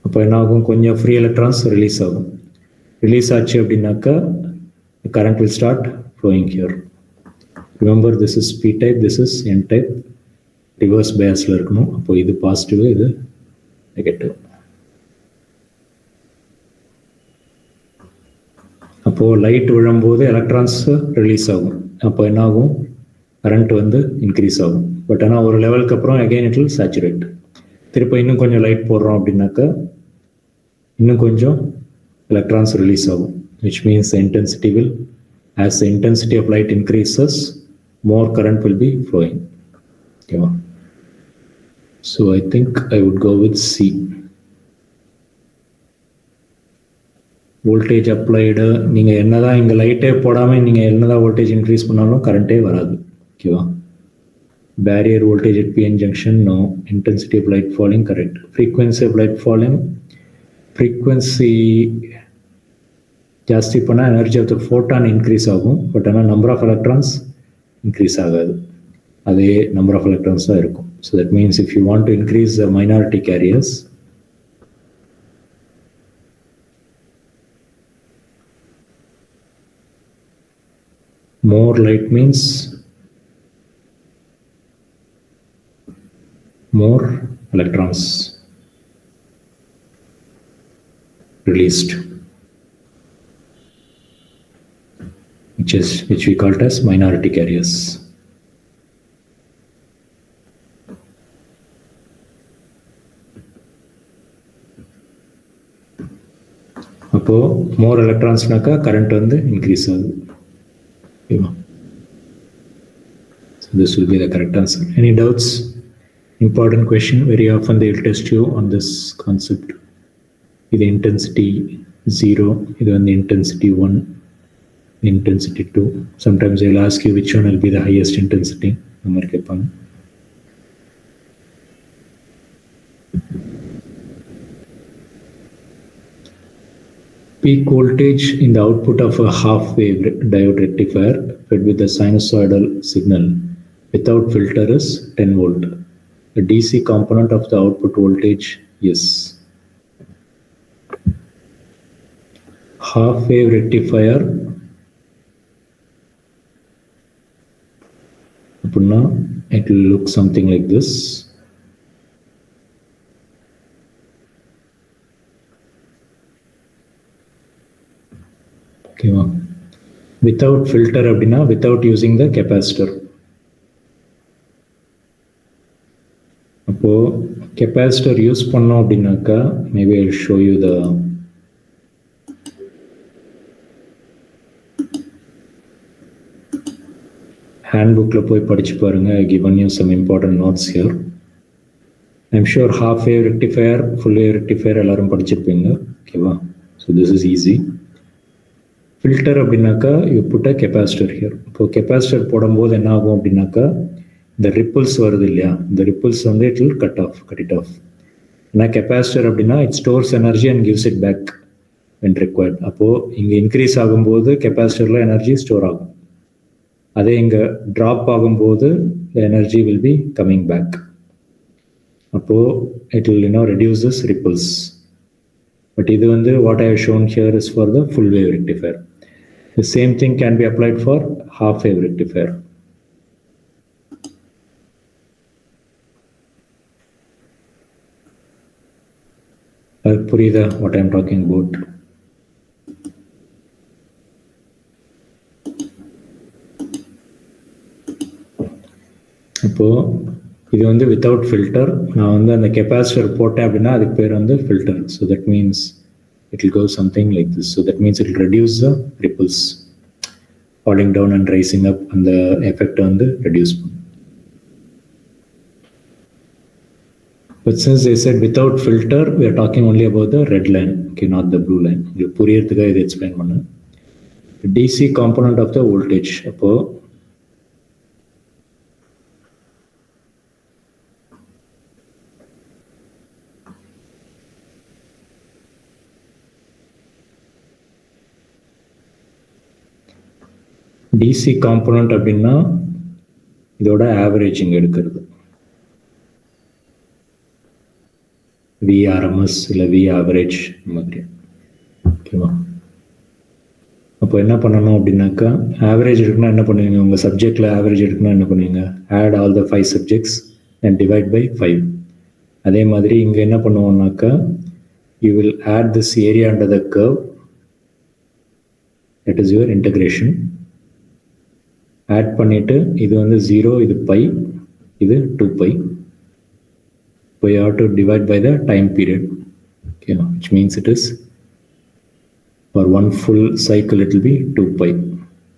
அப்போ என்ன ஆகும், கொஞ்சம் ஃப்ரீ எலக்ட்ரான்ஸ் ரிலீஸ் ஆகும். ரிலீஸ் ஆச்சு அப்படின்னாக்கா current will start flowing here. Remember this is P type, this is N type. Reverse பேஸில் இருக்கணும். அப்போ இது பாசிட்டிவ், இது நெகட்டிவ். அப்போது லைட் விழும்போது எலக்ட்ரான்ஸ் ரிலீஸ் ஆகும். அப்போ என்ன ஆகும், கரண்ட் வந்து இன்க்ரீஸ் ஆகும். பட் ஆனால் ஒரு லெவலுக்கு அப்புறம் அகெயின் இட் வில் சேச்சுரேட். திருப்ப இன்னும் கொஞ்சம் லைட் போடுறோம் அப்படின்னாக்கா இன்னும் கொஞ்சம் எலக்ட்ரான்ஸ் ரிலீஸ் ஆகும். which means the intensity will, as the intensity of light increases, more current will be flowing. Okay. So I think I would go with C. Voltage applied, நீங்கள் என்னதான் இங்கே லைட்டே போடாமல் நீங்கள் என்னதான் வோல்டேஜ் இன்க்ரீஸ் பண்ணாலும் கரண்ட்டே வராது. ஓகேவா? Barrier voltage at PN junction, no. Intensity of light falling, correct. Frequency of light falling, frequency ஜாஸ்தி பண்ணால் energy of the photon increase ஆகும். பட் ஆனால் நம்பர் ஆஃப் எலக்ட்ரான்ஸ் இன்க்ரீஸ் ஆகாது, அதே நம்பர் ஆஃப் எலக்ட்ரான்ஸ் தான் இருக்கும். So that means if you want to increase the minority carriers, more light means more electrons released, which we call it as minority carriers. அப்போ more electronsனாக்கா current வந்து increase ஆகுது. So this will be the correct answer. Any doubts? Important question. Very often they will test you on this concept. This intensity 0, this one intensity 1, intensity 2. Sometimes they will ask you which one will be the highest intensity. Peak voltage in the output of a half-wave diode rectifier fed with a sinusoidal signal without filter is 10 volt. The DC component of the output voltage is. Half-wave rectifier, it will look something like this. ஓகேவா? Without filter அப்படின்னா without using the capacitor. அப்போது capacitor use பண்ணோம் அப்படின்னாக்கா maybe I show you the hand புக்கில் போய் படித்து பாருங்கள். ஐ given you some important notes here. I'm sure half wave rectifier, full wave rectifier எல்லாரும் படிச்சிருப்பீங்க. ஓகேவா? So this is easy. Filter அப்படின்னாக்கா you put a capacitor here. இப்போ கெப்பாசிட்டர் போடும்போது என்ன ஆகும் அப்படின்னாக்கா இந்த ரிப்பிள்ஸ் வருது இல்லையா, இந்த ரிப்பிள்ஸ் வந்து it will cut it off. ஏன்னா கெப்பாசிட்டர் அப்படின்னா it stores energy and gives it back when required. அப்போது இங்கே இன்க்ரீஸ் ஆகும்போது கெப்பாசிட்டரில் எனர்ஜி ஸ்டோர் ஆகும். அதே இங்கே ட்ராப் ஆகும்போது energy will be coming back. அப்போது it will reduce this ripples. But இது வந்து what I have shown here is for the full wave rectifier. The same thing can be applied for half wave rectifier. புரியுதா what I am talking about? இப்போது இது வந்து without filter. நான் வந்து அந்த capacitor போட்டேன் அப்படின்னா அதுக்கு பேர் வந்து filter. So that means it will go something like this. So that means it will reduce the ripples falling down and rising up. அந்த எஃபெக்டை வந்து ரெடியூஸ் பண்ணும். But since they said without filter, we are talking only about the red line, okay, not the blue line. உங்களுக்கு புரியறதுக்காக இதை explain பண்ணேன். DC component of the voltage. அப்போ DC component அப்படின்னா இதோட ஆவரேஜிங் எடுக்கிறது. VRMS இல்லை V ஆவரேஜ் மாதிரி. ஓகேவா? அப்போ என்ன பண்ணணும் அப்படின்னாக்கா ஆவரேஜ் எடுக்கணும். என்ன பண்ணுவீங்க? உங்கள் சப்ஜெக்டில் ஆவரேஜ் எடுக்கணும். என்ன பண்ணுவீங்க? Add all the 5 subjects and divide by 5. அதே மாதிரி இங்கே என்ன பண்ணுவோம்னாக்கா you will add this area under the curve. That is your integration. Add பண்ணிவிட்டு இது வந்து 0, இது பை, இது 2π. We have to divide by the time period, okay, which means it is for one full cycle it will be 2π.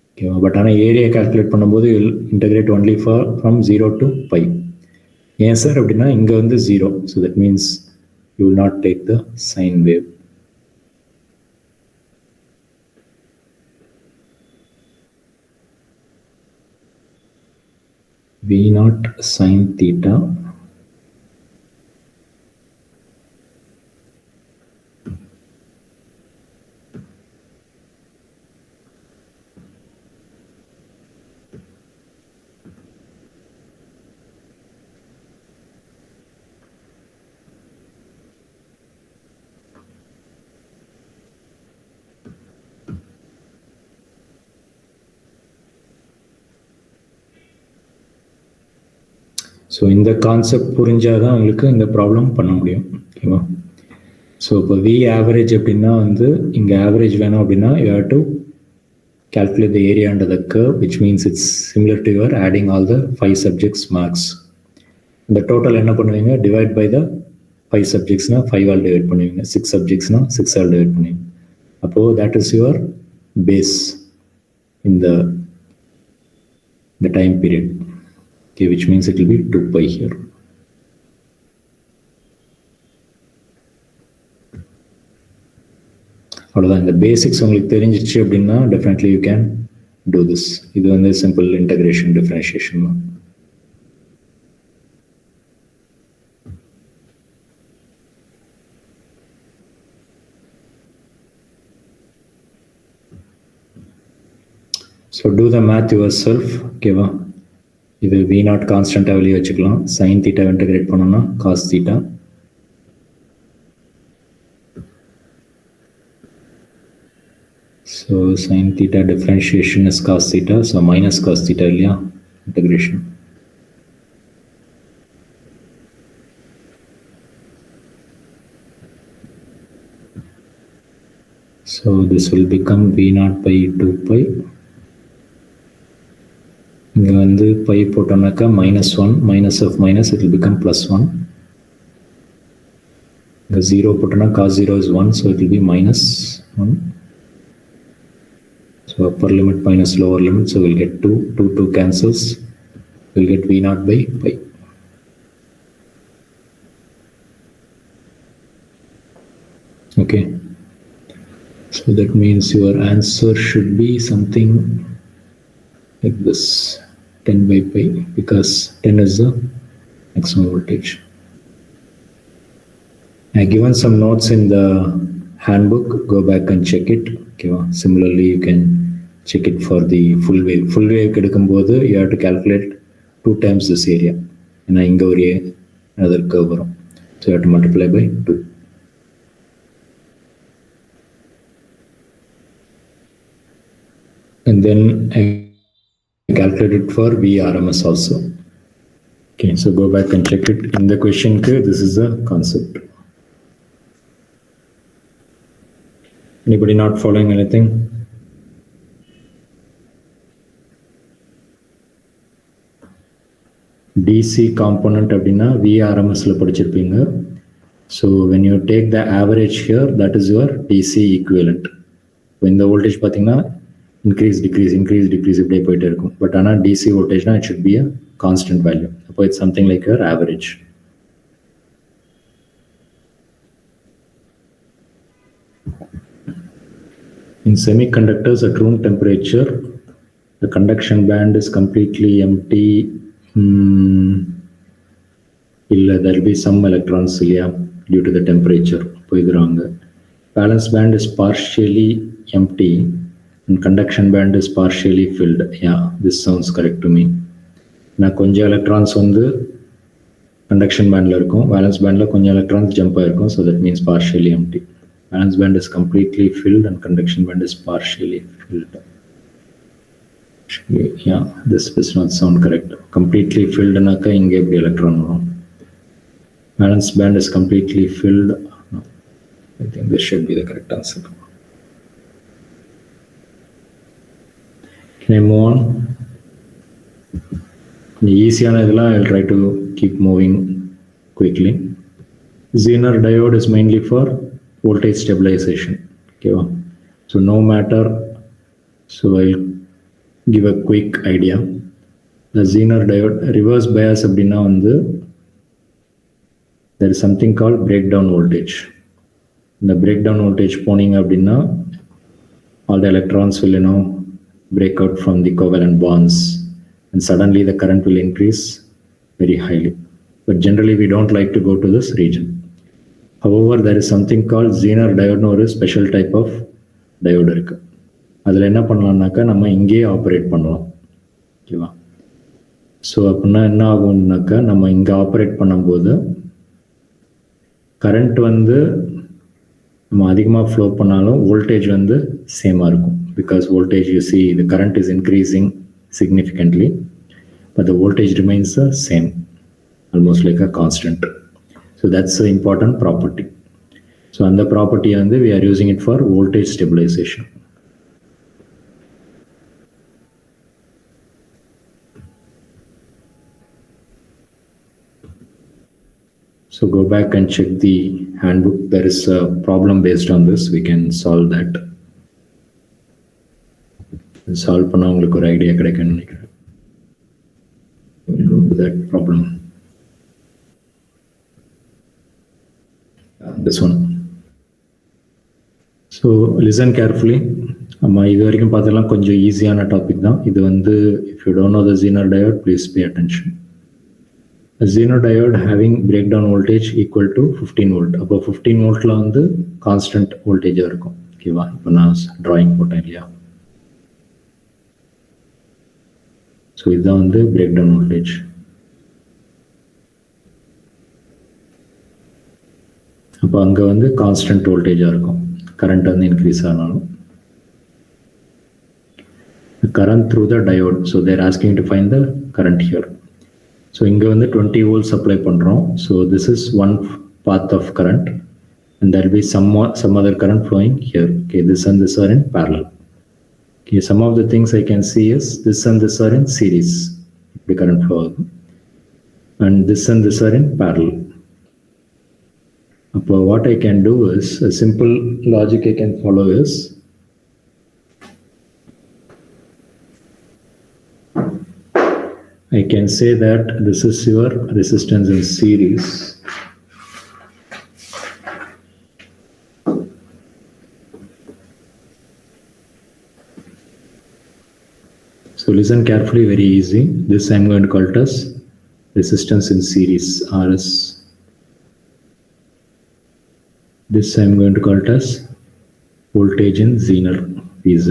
Okay, but on area calculate பண்ணும்போது you will integrate only from 0 to π. ஏன் sir அப்படின்னா இங்கே வந்து 0, so that means you will not take the sine wave. V0 sin theta so இந்த concept புரிஞ்சால் தான் உங்களுக்கு இந்த problem பண்ண முடியும். ஓகேவா? ஸோ இப்போ வி ஆவரேஜ் அப்படின்னா வந்து இங்கே ஆவரேஜ் வேணும் அப்படின்னா you have to calculate the area under the curve, which means it's similar to your adding all the 5 subjects marks. The total என்ன பண்ணுவீங்க? Divide by the 5 subjectsனா 5 all divide பண்ணுவீங்க. 6 subjectsனா 6 all divide பண்ணுவீங்க. அப்போது that is your base in the time period. Okay, which means it will be 2π here. அவ்வளோதான். இந்த basics உங்களுக்கு தெரிஞ்சிச்சு அப்படின்னா definitely you can do this. இது வந்து சிம்பிள் இன்டகிரேஷன் டிஃபரன்ஷியேஷன் தான். So do the math yourself. ஓகேவா? இது V0 கான்ஸ்டன்ட் வெளியே வச்சுக்கலாம். சைன் தீட்டா இன்டகிரேட் பண்ணோம்னா cos theta. So sin theta differentiation is cos theta, so minus cos theta இல்லையா integration. So this will become V0 by 2 pi. இங்கே வந்து by போட்டோம்னாக்கா -1, minus of minus it will become +1. The 0 போட்டோம்னா cos 0 is 1, so it will be -1. So upper limit minus lower limit, so we'll get 2, 2 cancels, we'll get V0 by pi. Okay, so that means your answer should be something like this, 10 by pi, because 10 is the maximum voltage. I have given some notes in the handbook, go back and check it. Okay, similarly you can check it for the full wave. Full wave kedikumbodhu you have to calculate 2 times this area, and inga oru another curve varum, so you have to multiply by 2. And then I calculate it for VRMS also. Okay, so go back and check it. In the question, this is the concept. Anybody not following anything? DC component அப்படின்னா VRMSல படிச்சிருப்பீங்க. So when you take the average here, that is your DC equivalent. When the voltage பார்த்தீங்கன்னா increase decrease இப்படியே போயிட்டே இருக்கும். But ஆனால் DC voltageனா it should be a constant value. அப்போ it's something like your average. In semiconductors at room temperature, the conduction band is completely empty. There will be some electrons due to the temperature. Valence band is partially empty and conduction band is partially filled. Yeah, this sounds correct to me. Now, konja electrons on the conduction band la irukum, valence band la konja electrons jump aayirukkum, so that means partially empty. Valence band is completely filled and conduction band is partially filled. Yeah, this does not sound correct. Completely filled naka inge eppadi electron varum. Valence band is completely filled. No, I think this should be the correct answer. Can I move on? Easy on I'll try to keep moving quickly. Zener diode is mainly for voltage stabilization. Okay, so no matter, so I'll give a quick idea. The Zener diode reverse bias abdina on there is something called breakdown voltage. The breakdown voltage poning abdina, all the electrons will break out from the covalent bonds and suddenly the current will increase very highly. But generally we don't like to go to this region. However, there is something called Zener diode or a special type of diode irukku. Adula enna pannalamnaka nama inge operate pannalam. Okay, so apna enna agumnaka nama inga operate பண்ணும்போது current வந்து நம்ம அதிகமா flow பண்ணாலும் voltage வந்து சேமா இருக்கும். Because voltage, you see, the current is increasing significantly, but the voltage remains the same, almost like a constant. So that's an important property. So on the property we are using it for voltage stabilization. So go back and check the handbook. There is a problem based on this. We can solve that. Solve பண்ணா உங்களுக்கு ஒரு idea கிடைக்கும்னு நினைக்கிறேன். We'll go to that problem. This one. So listen carefully. நம்ம இது வரைக்கும் பார்த்ததெல்லாம் கொஞ்சம் ஈஸியான டாபிக் தான். இது if you don't know the Zener diode, please pay attention. A Zener diode having breakdown voltage equal to 15 volt. அப்போ 15 voltல constant voltage இருக்கும். ஓகேவா? இப்போ நான் drawing போட்டேன் இல்லையா? So இதுதான் breakdown voltage. அப்போ அங்கே constant voltageஆ இருக்கும். current increase ஆனாலும். The current through the diode. So they're asking to find the current here. So இங்கே 20 volts apply பண்ணுறோம். So this is one path of current. and there will be some other current flowing here. Okay, this and this are in parallel. Okay, some of the things I can see is this and this are in series, the current flow, and this are in parallel. But what I can do is, a simple logic I can follow is, I can say that this is your resistance in series. So listen carefully, very easy. This I'm going to call it as resistance in series, RS. This I'm going to call it as voltage in Zener, VZ.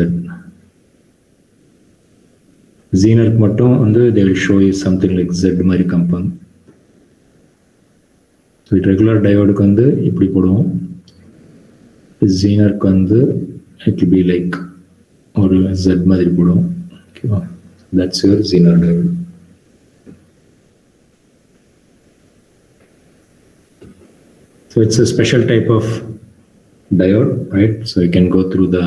Zener மட்டும் வந்து they will show you something like Z மாதிரி compound. So regular diode க்கு வந்து இப்படி போடுவோம். Zener க்கு வந்து it will be like ஒரு Z மாதிரி போடுவோம். Okay, that's your Zener diode. So it's a special type of diode, right? So you can go through the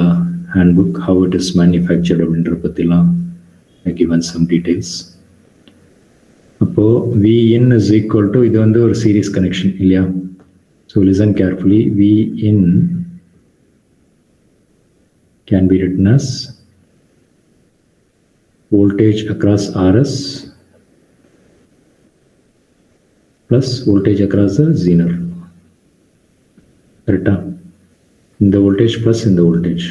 handbook how it is manufactured அப்படின்ற பத்திலாம் given some details. அப்போ Vin is equal to, இது வந்து ஒரு series connection இல்லையா? So listen carefully. Vin can be written as voltage across RS plus voltage across the Zener. Correct? இந்த voltage plus இந்த voltage.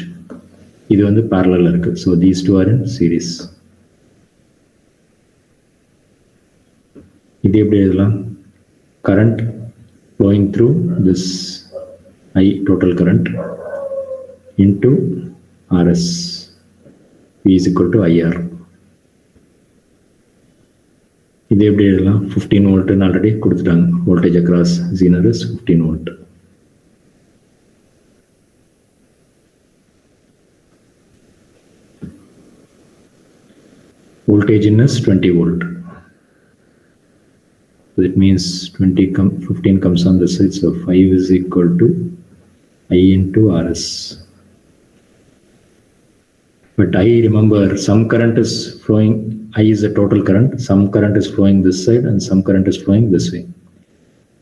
இது வந்து parallel இருக்கு. So these two are in series. இது எப்படி எழுதலாம்? Current flowing through this I total current into RS. V is equal to IR. இது எப்படி எழுதலாம்? 15 volt ஆல்ரெடி கொடுத்துட்டாங்க. Voltage across Zener is 15 volt. Voltage in is 20 volt. So it means 15 comes on this side. So 5 is equal to I into RS. But I remember some current is flowing. I is the total current. Some current is flowing this side and some current is flowing this way.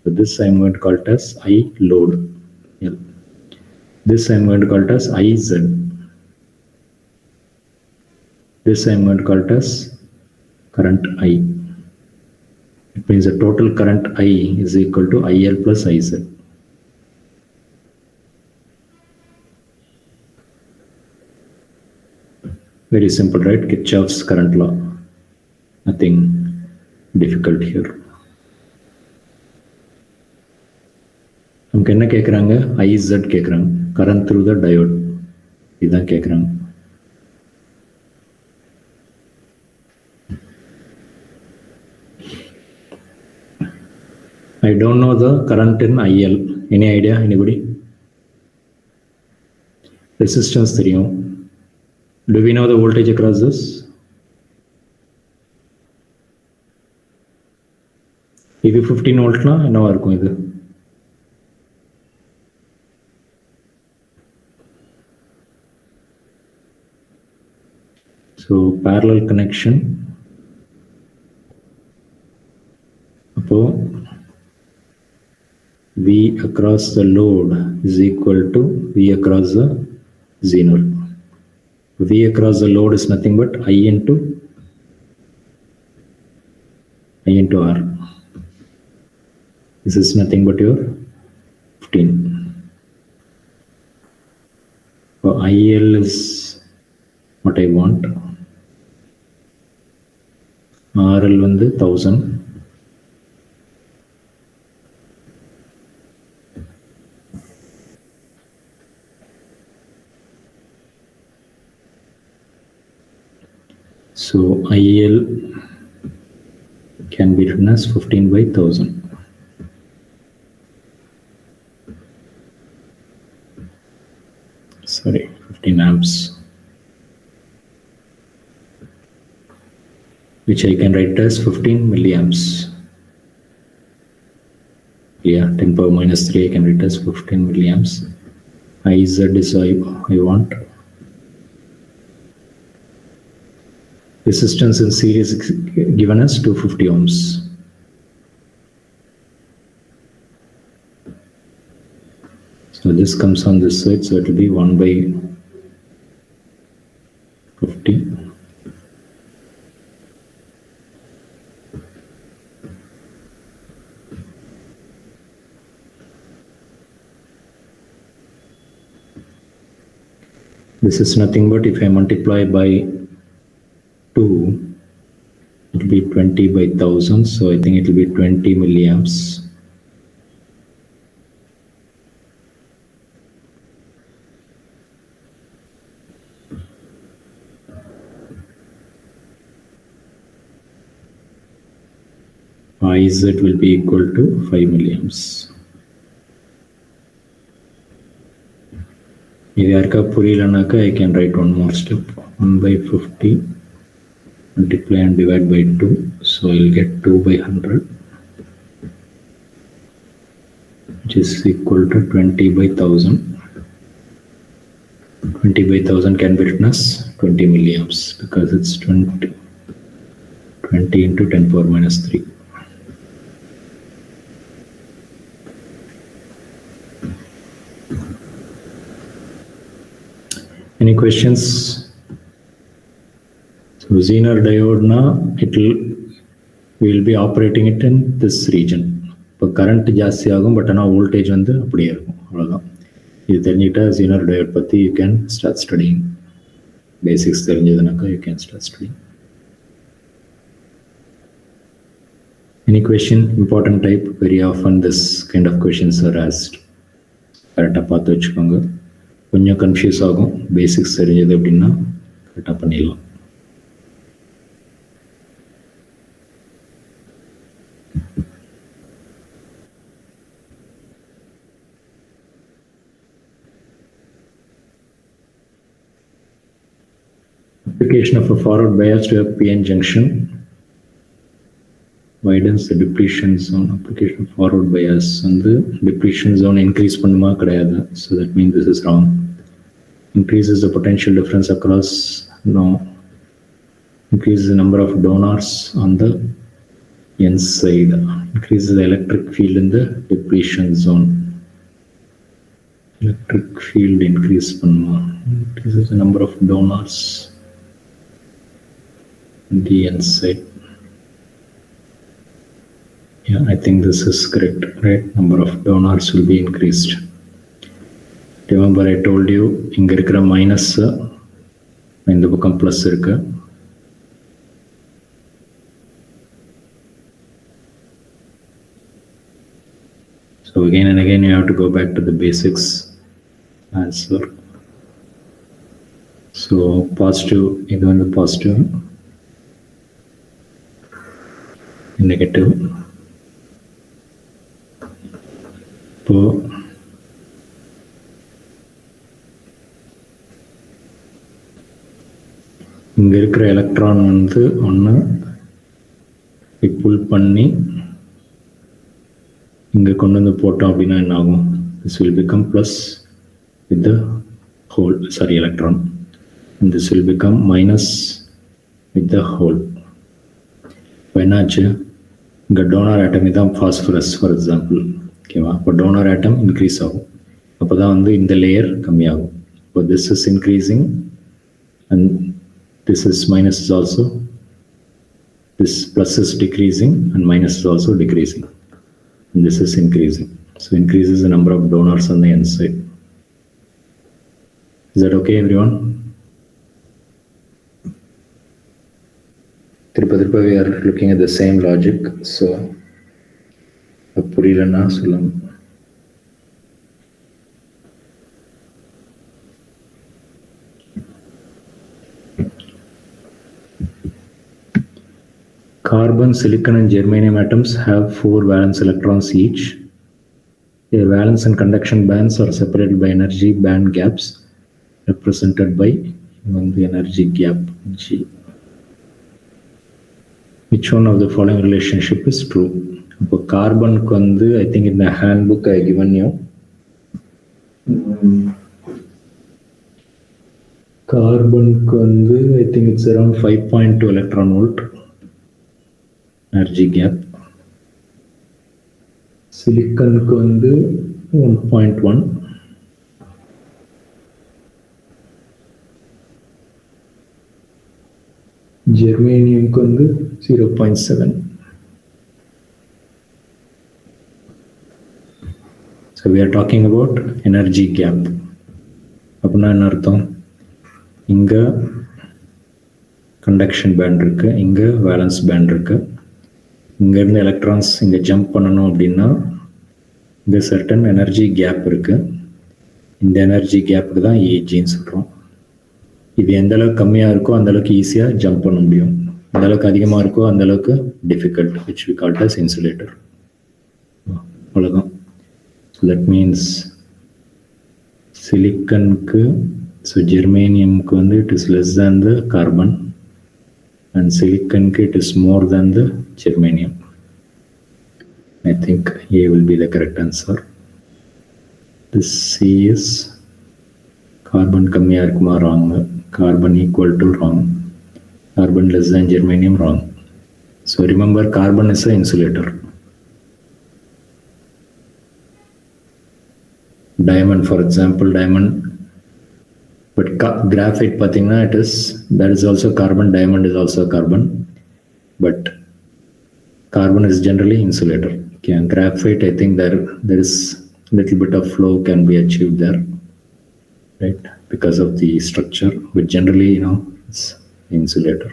So this I am going to call it as I load. Yeah. This I am going to call it as IZ. This I am going to call it as current I. It means the total current I is equal to IL plus IZ. Very simple, right? Kirchhoff's current law. Nothing difficult here. நமக்கு என்ன கேட்குறாங்க? IZ கேட்குறாங்க. Current through the diode. இதுதான் கேட்குறாங்க. I don't know the current in IL. Any idea? Anybody? Resistance தெரியும். Do we know the voltage across this? இது 15 voltனா என்னவா இருக்கும் இது? So parallel connection. அப்போ V across the load is equal to V across the Zener. V across the load is nothing but I into R. This is nothing but your 15. So IL is what I want. RL வந்து 1000. So IL can be written as 15 by 1000. Sorry, 15 amps, which I can write as 15 milliamps. Yeah, 10 power minus 3 I can write as 15 milliamps. Iz is I want. Resistance in series given as 250 ohms. So this comes on this side, so it will be 1 by 50. This is nothing but if I multiply by 2, it will be 20 by 1000, so I think it will be 20 milliamps. Iz will be equal to 5 milliamps. If I can write one more step. 1 by 50 multiply and divide by 2, so I'll get 2 by 100, which is equal to 20 by 1000. 20 by 1000 can be written as 20 milliamps because it's 20 into 10 power minus 3. Any questions? So Zener diode na we will be operating it in this region. இப்போ current ஜாஸ்தி ஆகும், but ஆனால் voltage வந்து அப்படியே இருக்கும். அவ்வளோதான். இது தெரிஞ்சுக்கிட்டா Zener diode பற்றி you can start studying. Basics தெரிஞ்சதுனாக்கா you can start studying. Any question? Important type. Very often this kind of questions are asked. கரெக்டாக பார்த்து வச்சுக்கோங்க. கொஞ்சம் கன்ஃபியூஸ் ஆகும். பேசிக்ஸ் தெரிஞ்சது அப்படின்னா கரெக்டாக பண்ணிடலாம். Application of a forward bias to a PN junction widens the depletion zone. Application of forward bias வந்து depletion zone increase பண்ணுமா கிடையாது. So that means this is wrong. Increases the potential difference across, no. Increases the number of donors on the N side. Increases the electric field in the depletion zone. Electric field increase பண்ணுமா. Increases the number of donors on the N side. Yeah, I think this is correct, right? Number of donors will be increased. Remember I told you, இங்க இருக்கிற minus இந்த பக்கம் plus இருக்கு. So again and again you have to go back to the basics answer. So positive, இது வந்து positive, negative. இப்போ இங்க இருக்கிற எலக்ட்ரான் வந்து ஒன்று புல் பண்ணி இங்க கொண்டு வந்து போட்டோம் அப்படின்னா என்ன ஆகும்? This will become plus with the whole, sorry, electron, and this will become minus with the whole. இப்போ என்னாச்சு? இங்க டோனர் ஆட்டம் இதான் பாஸ்பரஸ் ஃபார் எக்ஸாம்பிள். ஓகேவா? இப்போ டோனர் ஆட்டம் இன்க்ரீஸ் ஆகும். அப்போ தான் வந்து இந்த லேயர் கம்மியாகும். இப்போ this is increasing and this is minus is also, this plus is decreasing and minus is also decreasing and this is increasing. So increases the number of donors on the N side. Is that okay everyone? Tirupati we are looking at the same logic. So புரியலன்னா சொல்லுங்க. Carbon, silicon and germanium atoms have 4 valence electrons each. Their valence and conduction bands are separated by energy band gaps represented by the energy gap G. Which one of the following relationship is true? இப்போ கார்பனுக்கு வந்து I think இந்த hand book I given you. கார்பனுக்கு வந்து I think it's around 5.2 electron volt energy gap. சிலிக்கனுக்கு வந்து 1.1. ஜெர்மேனியம்க்கு வந்து 0.7. So we are talking about energy gap. அப்படின்னா என்ன அர்த்தம்? இங்கே கண்டக்ஷன் பேண்ட் இருக்கு, இங்கே வேலன்ஸ் பேண்ட் இருக்கு. இங்கேருந்து எலக்ட்ரான்ஸ் இங்கே ஜம்ப் பண்ணணும் அப்படின்னா இங்கே சர்டன் எனர்ஜி கேப் இருக்கு. இந்த எனர்ஜி கேப்புக்கு தான் ஏஜின்னு சொல்கிறோம். இது எந்த அளவுக்கு கம்மியாக இருக்கோ அந்த அளவுக்கு ஈஸியாக ஜம்ப் பண்ண முடியும். எந்த அளவுக்கு அதிகமாக இருக்கோ அந்த அளவுக்கு difficult, which we call as insulator. அவ்வளோதான். So that means சிலிக்கனுக்கு, ஸோ ஜெர்மேனியம்க்கு வந்து it is less than the carbon and சிலிக்கனுக்கு it is more than the germanium. I think A will be the correct answer. This C is carbon கம்மியாக இருக்குமா? wrong. Carbon equal to wrong. Carbon less than germanium wrong. So remember, carbon is an insulator. Diamond, for example, diamond. But graphite pathina, it is, that is also carbon. Diamond is also carbon. But carbon is generally insulator. Okay, and graphite, I think there is little bit of flow can be achieved there, right? Because of the structure, but generally, it's insulator.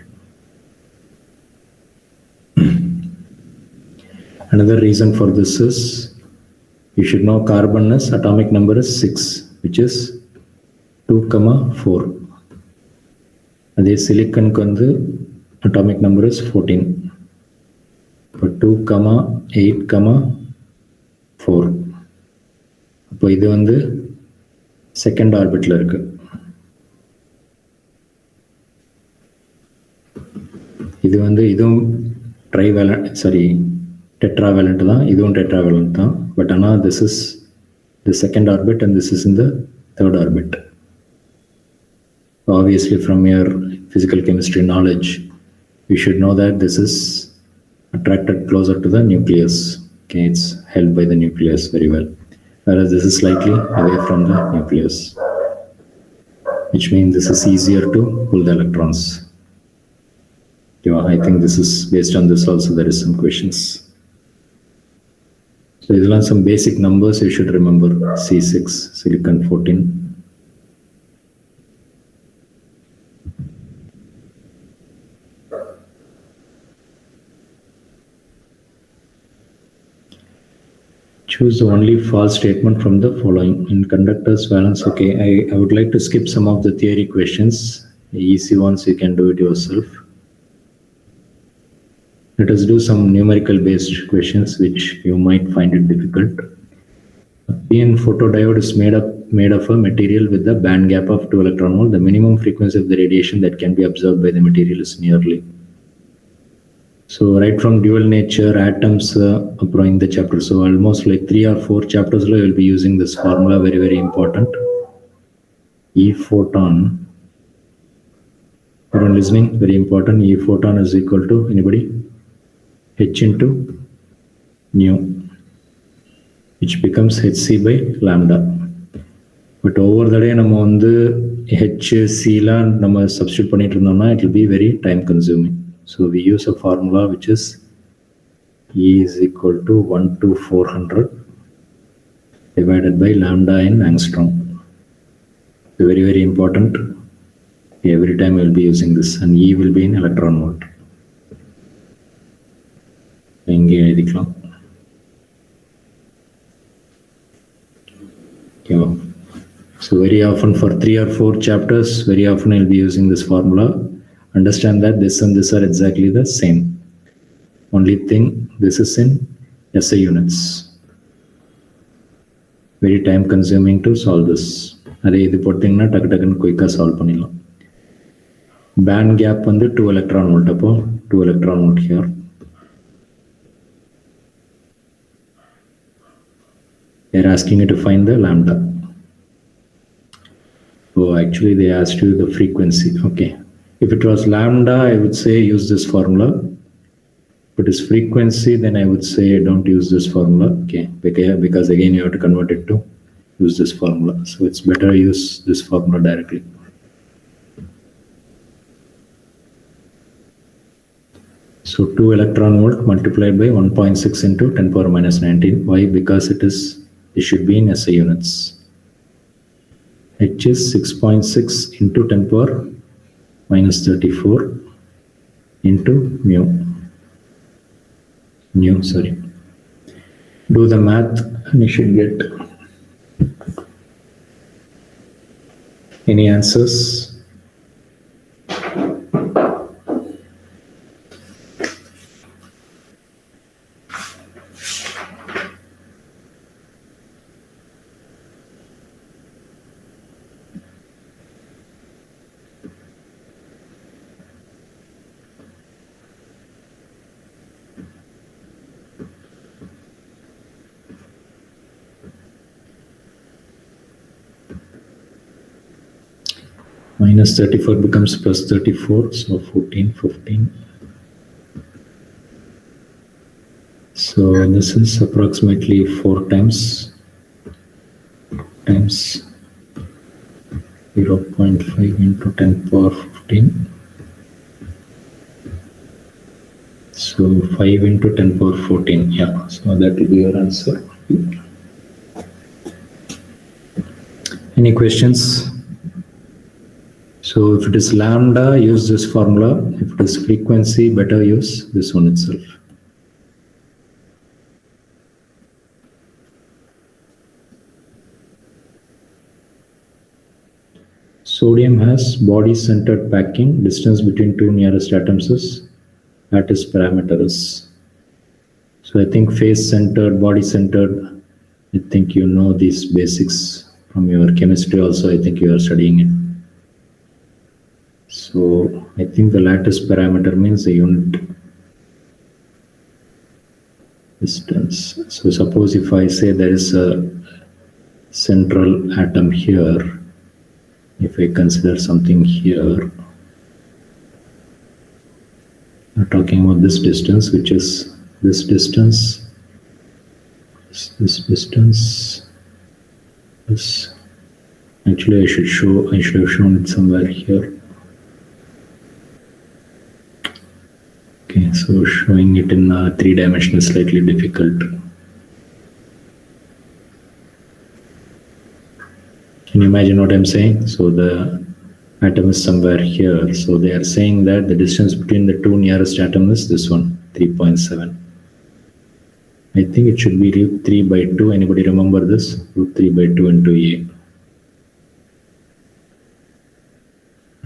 Another reason for this is, you should know carbon is atomic number is 6, which is 2,4. Adhe silicon kondu atomic number is 14. But 2,8,4. அப்போ இது வந்து second ஆர்பிட்ல இருக்கு. இது வந்து இதுவும் டெட்ராவேலண்ட் தான், இதுவும் டெட்ராவேலண்ட் தான். பட் ஆனால் this is the second orbit and this is in the third orbit. Obviously from your physical chemistry knowledge, you should know that this is attracted closer to the nucleus. Okay, it's held by the nucleus very well. Whereas this is slightly away from the nucleus, which means this is easier to pull the electrons. Yeah, I think this is based on this also there is some questions. So these are some basic numbers you should remember. C6, silicon 14. Choose the only false statement from the following. In conductors valence, okay, I would like to skip some of the theory questions. The easy ones you can do it yourself. Let us do some numerical based questions which you might find it difficult. A PN photodiode is made of a material with a band gap of 2 electron volt. The minimum frequency of the radiation that can be absorbed by the material is nearly. So right from dual nature, atoms, in the chapter. So almost like 3 or 4 chapters, we will be using this formula, very, very important. E photon. Everyone listening? Very important. E photon is equal to, anybody? H into nu, which becomes Hc by lambda. But over the day, நம்ம வந்து H, C லாம் நம்ம substitute பண்ணிட்டு இருந்தோம்னா it will be very time consuming. So we use a formula which is E is equal to 1 to 400 divided by lambda in angstrom. So very, very important. Every time we will be using this, and E will be in electron volt. இங்கே எழுதிக்கலாம். Okay. So very often for 3 or 4 chapters, very often I will be using this formula. Understand that this and this are exactly the same. Only thing, this is in SI units. Very time consuming to solve this. அதே இது போட்டிங்கன்னா டக்குன்னு குயிக்காக solve பண்ணிடலாம். Band gap வந்து 2 electron volt. அப்போ 2 electron volt here. They're asking you to find the lambda. Oh, actually they asked you the frequency. Okay. If it was lambda, I would say use this formula. If it is frequency, then I would say don't use this formula. Okay. Because again, you have to convert it to use this formula. So it's better use this formula directly. So 2 electron volt multiplied by 1.6 into 10 power minus 19. Why? Because it should be in SI units. H is 6.6 into 10 power minus 34 into mu, sorry. Do the math and you should get any answers. Minus 34 becomes plus 34, so 14, 15. So this is approximately 4 times 0.5 into 10 power 15. So 5 into 10 power 14. Yeah, so that will be your answer. Any questions? So if it is lambda, use this formula. If it is frequency, better use this one itself. Sodium has body-centered packing. Distance between 2 nearest atoms is lattice parameter is. So I think face-centered, body-centered, I think you know these basics from your chemistry also. I think you are studying it. So I think the lattice parameter means the unit distance. So suppose if I say there is a central atom here, if I consider something here, we're talking about this distance, which is this distance, this distance, this. Actually, I should have shown it somewhere here. Okay, so showing it in 3 dimension is slightly difficult. Can you imagine what I'm saying? So the atom is somewhere here. So they are saying that the distance between the 2 nearest atoms is this one, 3.7. I think it should be root 3 by 2. Anybody remember this? Root 3 by 2 into A.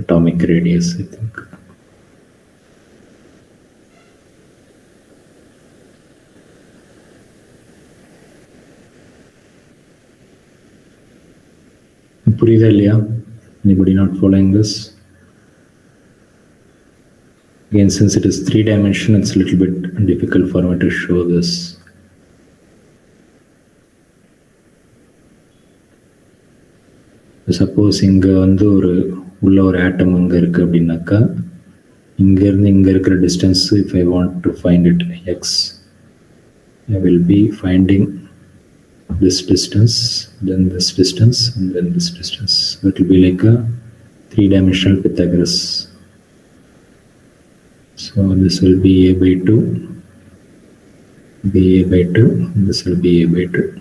Atomic radius, I think. Anybody not following this? Again, since it is 3 dimension, it's a little bit difficult for me to show this. Suppose inga vandu ulla or atom anga irukku abinakka inga irundhu inga irukra distance, if I want to find it x, I will be finding this distance, then this distance, and then this distance. That will be like a 3-dimensional Pythagoras. So this will be a by 2, be a by 2, and this will be a by 2.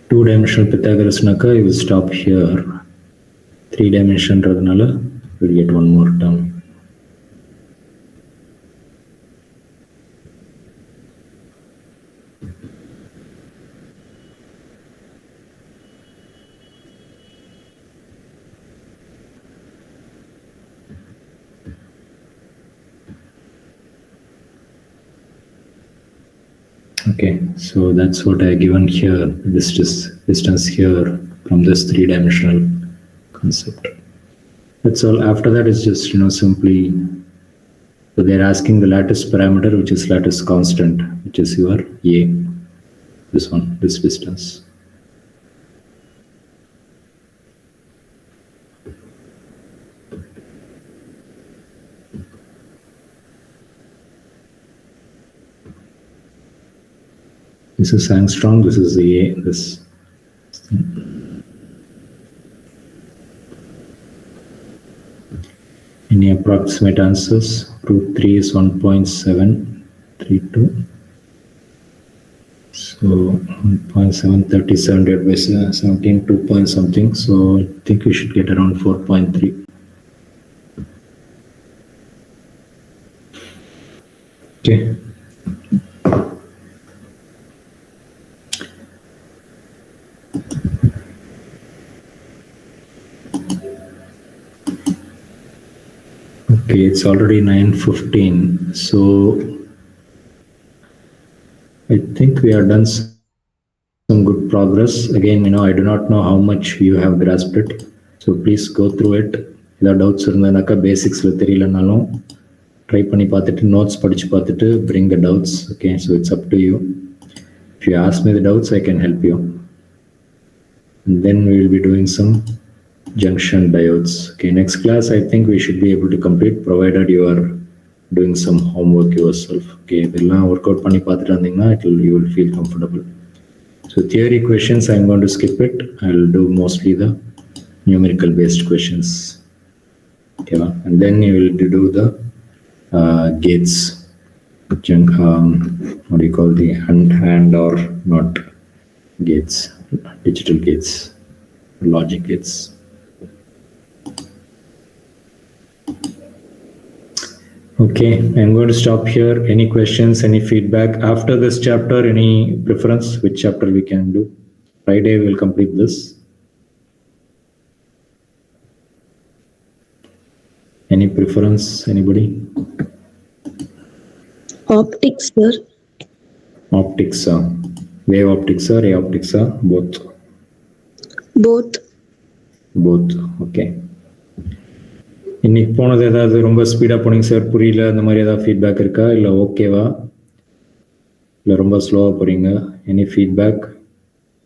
Two-dimensional Pythagoras naka, I will stop here. 3-dimension radhanala, we'll get one more term. Okay, so that's what I given here. This distance here from this 3-dimensional concept. That's all. After that is just, simply, so they're asking the lattice parameter, which is lattice constant, which is your A, this one, this distance. This is angstrom, this is the A, this. Any approximate answers? Root 3 is 1.732. So 1.737 divided by 17, 2 point something. So I think we should get around 4.3. Okay. Okay, it's already 9:15. So I think we have done some good progress. Again, I do not know how much you have grasped it. So please go through it. Without doubts, basics try பண்ணி பார்த்துட்டு notes படிச்சு பார்த்துட்டு bring the doubts. Okay, so it's up to you. If you ask me the doubts, I can help you. And then we will be doing some junction diodes. Okay, next class I think we should be able to complete, provided you are doing some homework yourself. Okay, idella work out panni paathiranninga you will feel comfortable. So theory questions I'm going to skip it. I'll do mostly the numerical based questions. Okay, and then you will do the gates, what do you call the hand or not gates, digital gates, logic gates. Okay, I'm going to stop here. Any questions, any feedback? After this chapter, any preference? Which chapter we can do? Friday we'll complete this. Any preference, anybody? Optics, sir. Optics, wave optics or ray optics, both? Both. Both, okay. இன்னைக்கு போனது ஏதாவது ரொம்ப ஸ்பீடாக போனீங்க sir, புரியல, அந்த மாதிரி ஏதாவது ஃபீட்பேக் இருக்கா, இல்லை ஓகேவா, இல்லை ரொம்ப ஸ்லோவாக போகிறீங்க? Any feedback?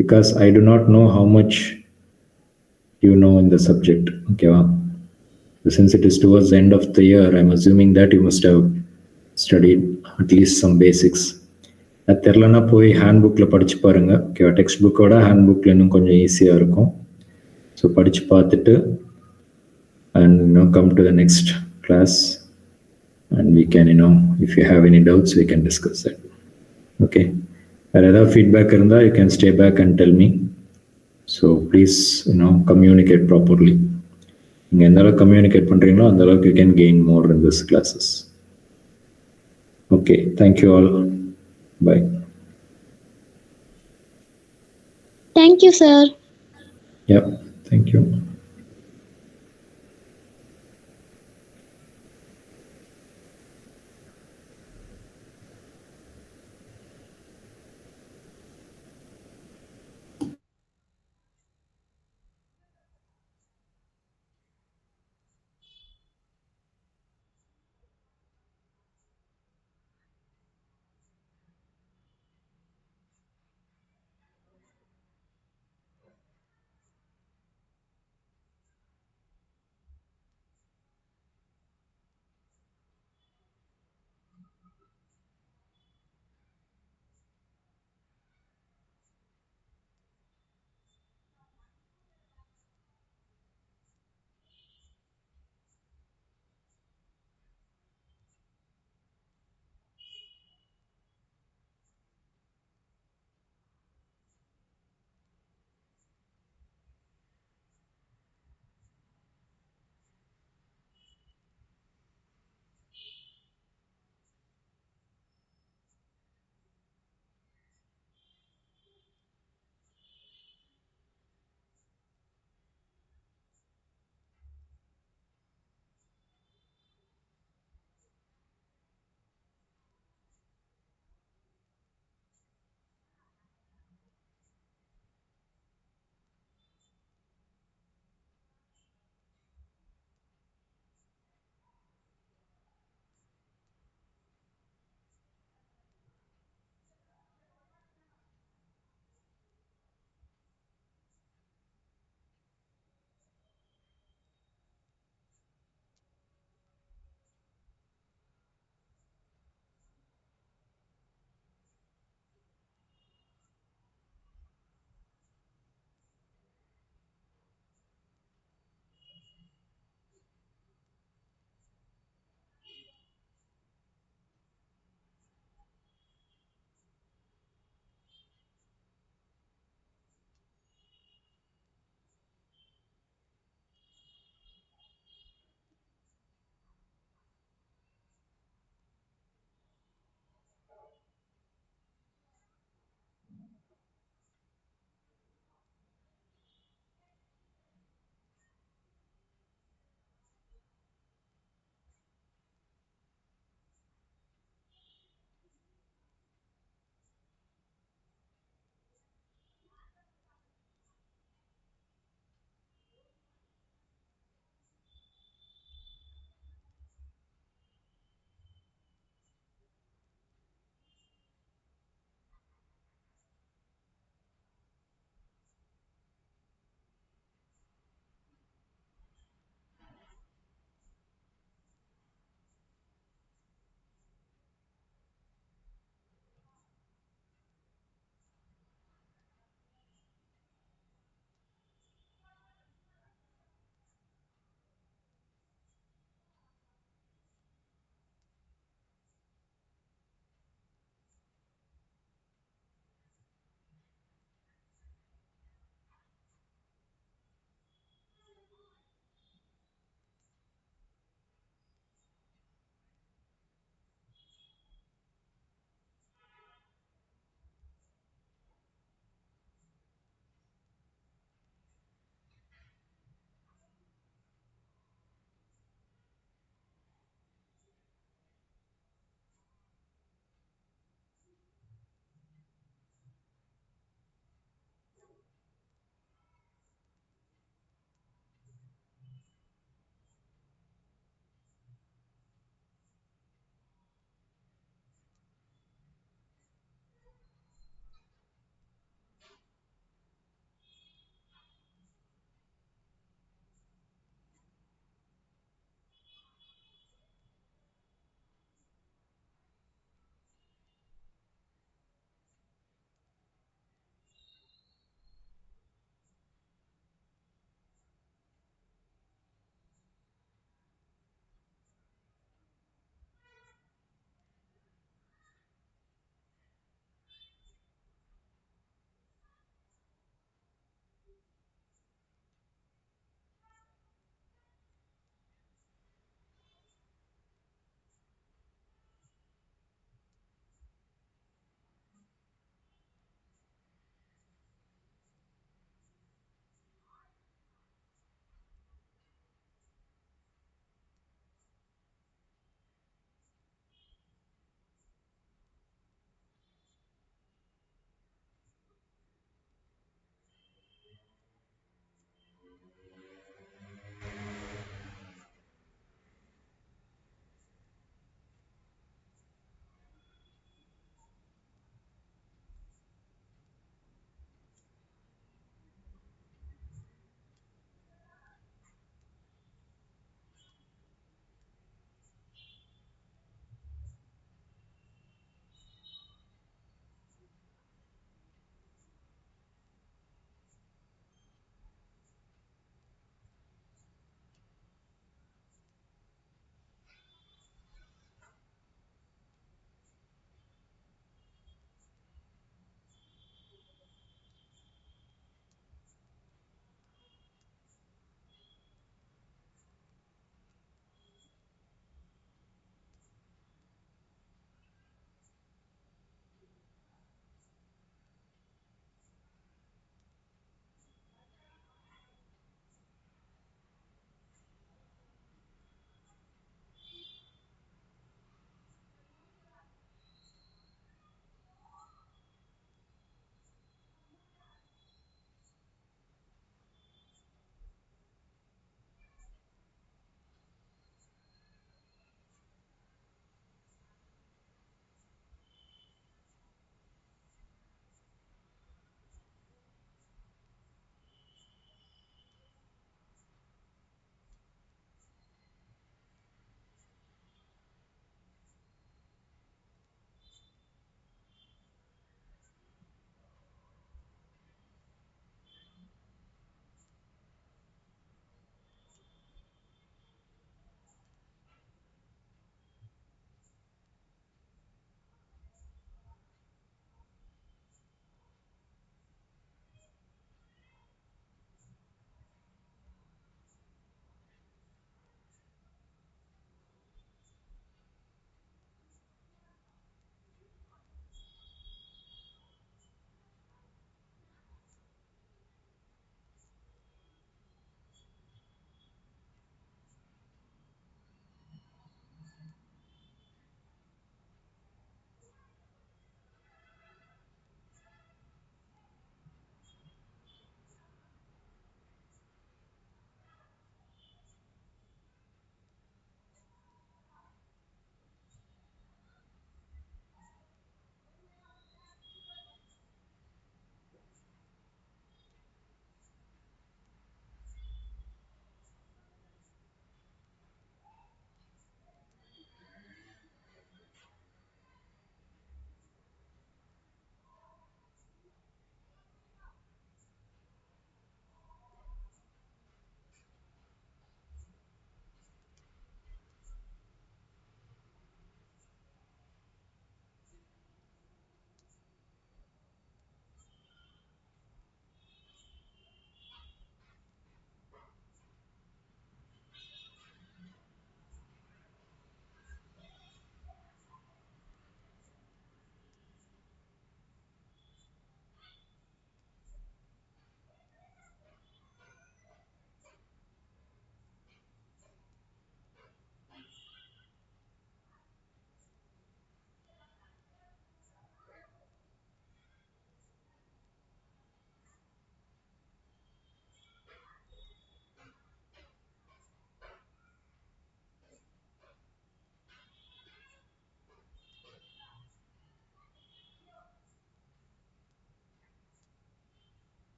Because I to not know how much you know in the subject. ஓகேவா? Since it is towards the end of the year, I'm assuming that you must have studied at least some basics. அது தெரிலனா போய் hand புக்கில் படித்து பாருங்கள். ஓகேவா? Text புக்கோட hand புக்கில் இன்னும் கொஞ்சம் ஈஸியாக இருக்கும். ஸோ படித்து பார்த்துட்டு and come to the next class and we can, if you have any doubts, we can discuss that. Okay, whether feedback irundha, you can stay back and tell me. So please, communicate properly. Inga endala communicate pandringlo andala you can gain more in these classes. Okay, thank you all. Bye. Thank you, sir. Yeah, thank you.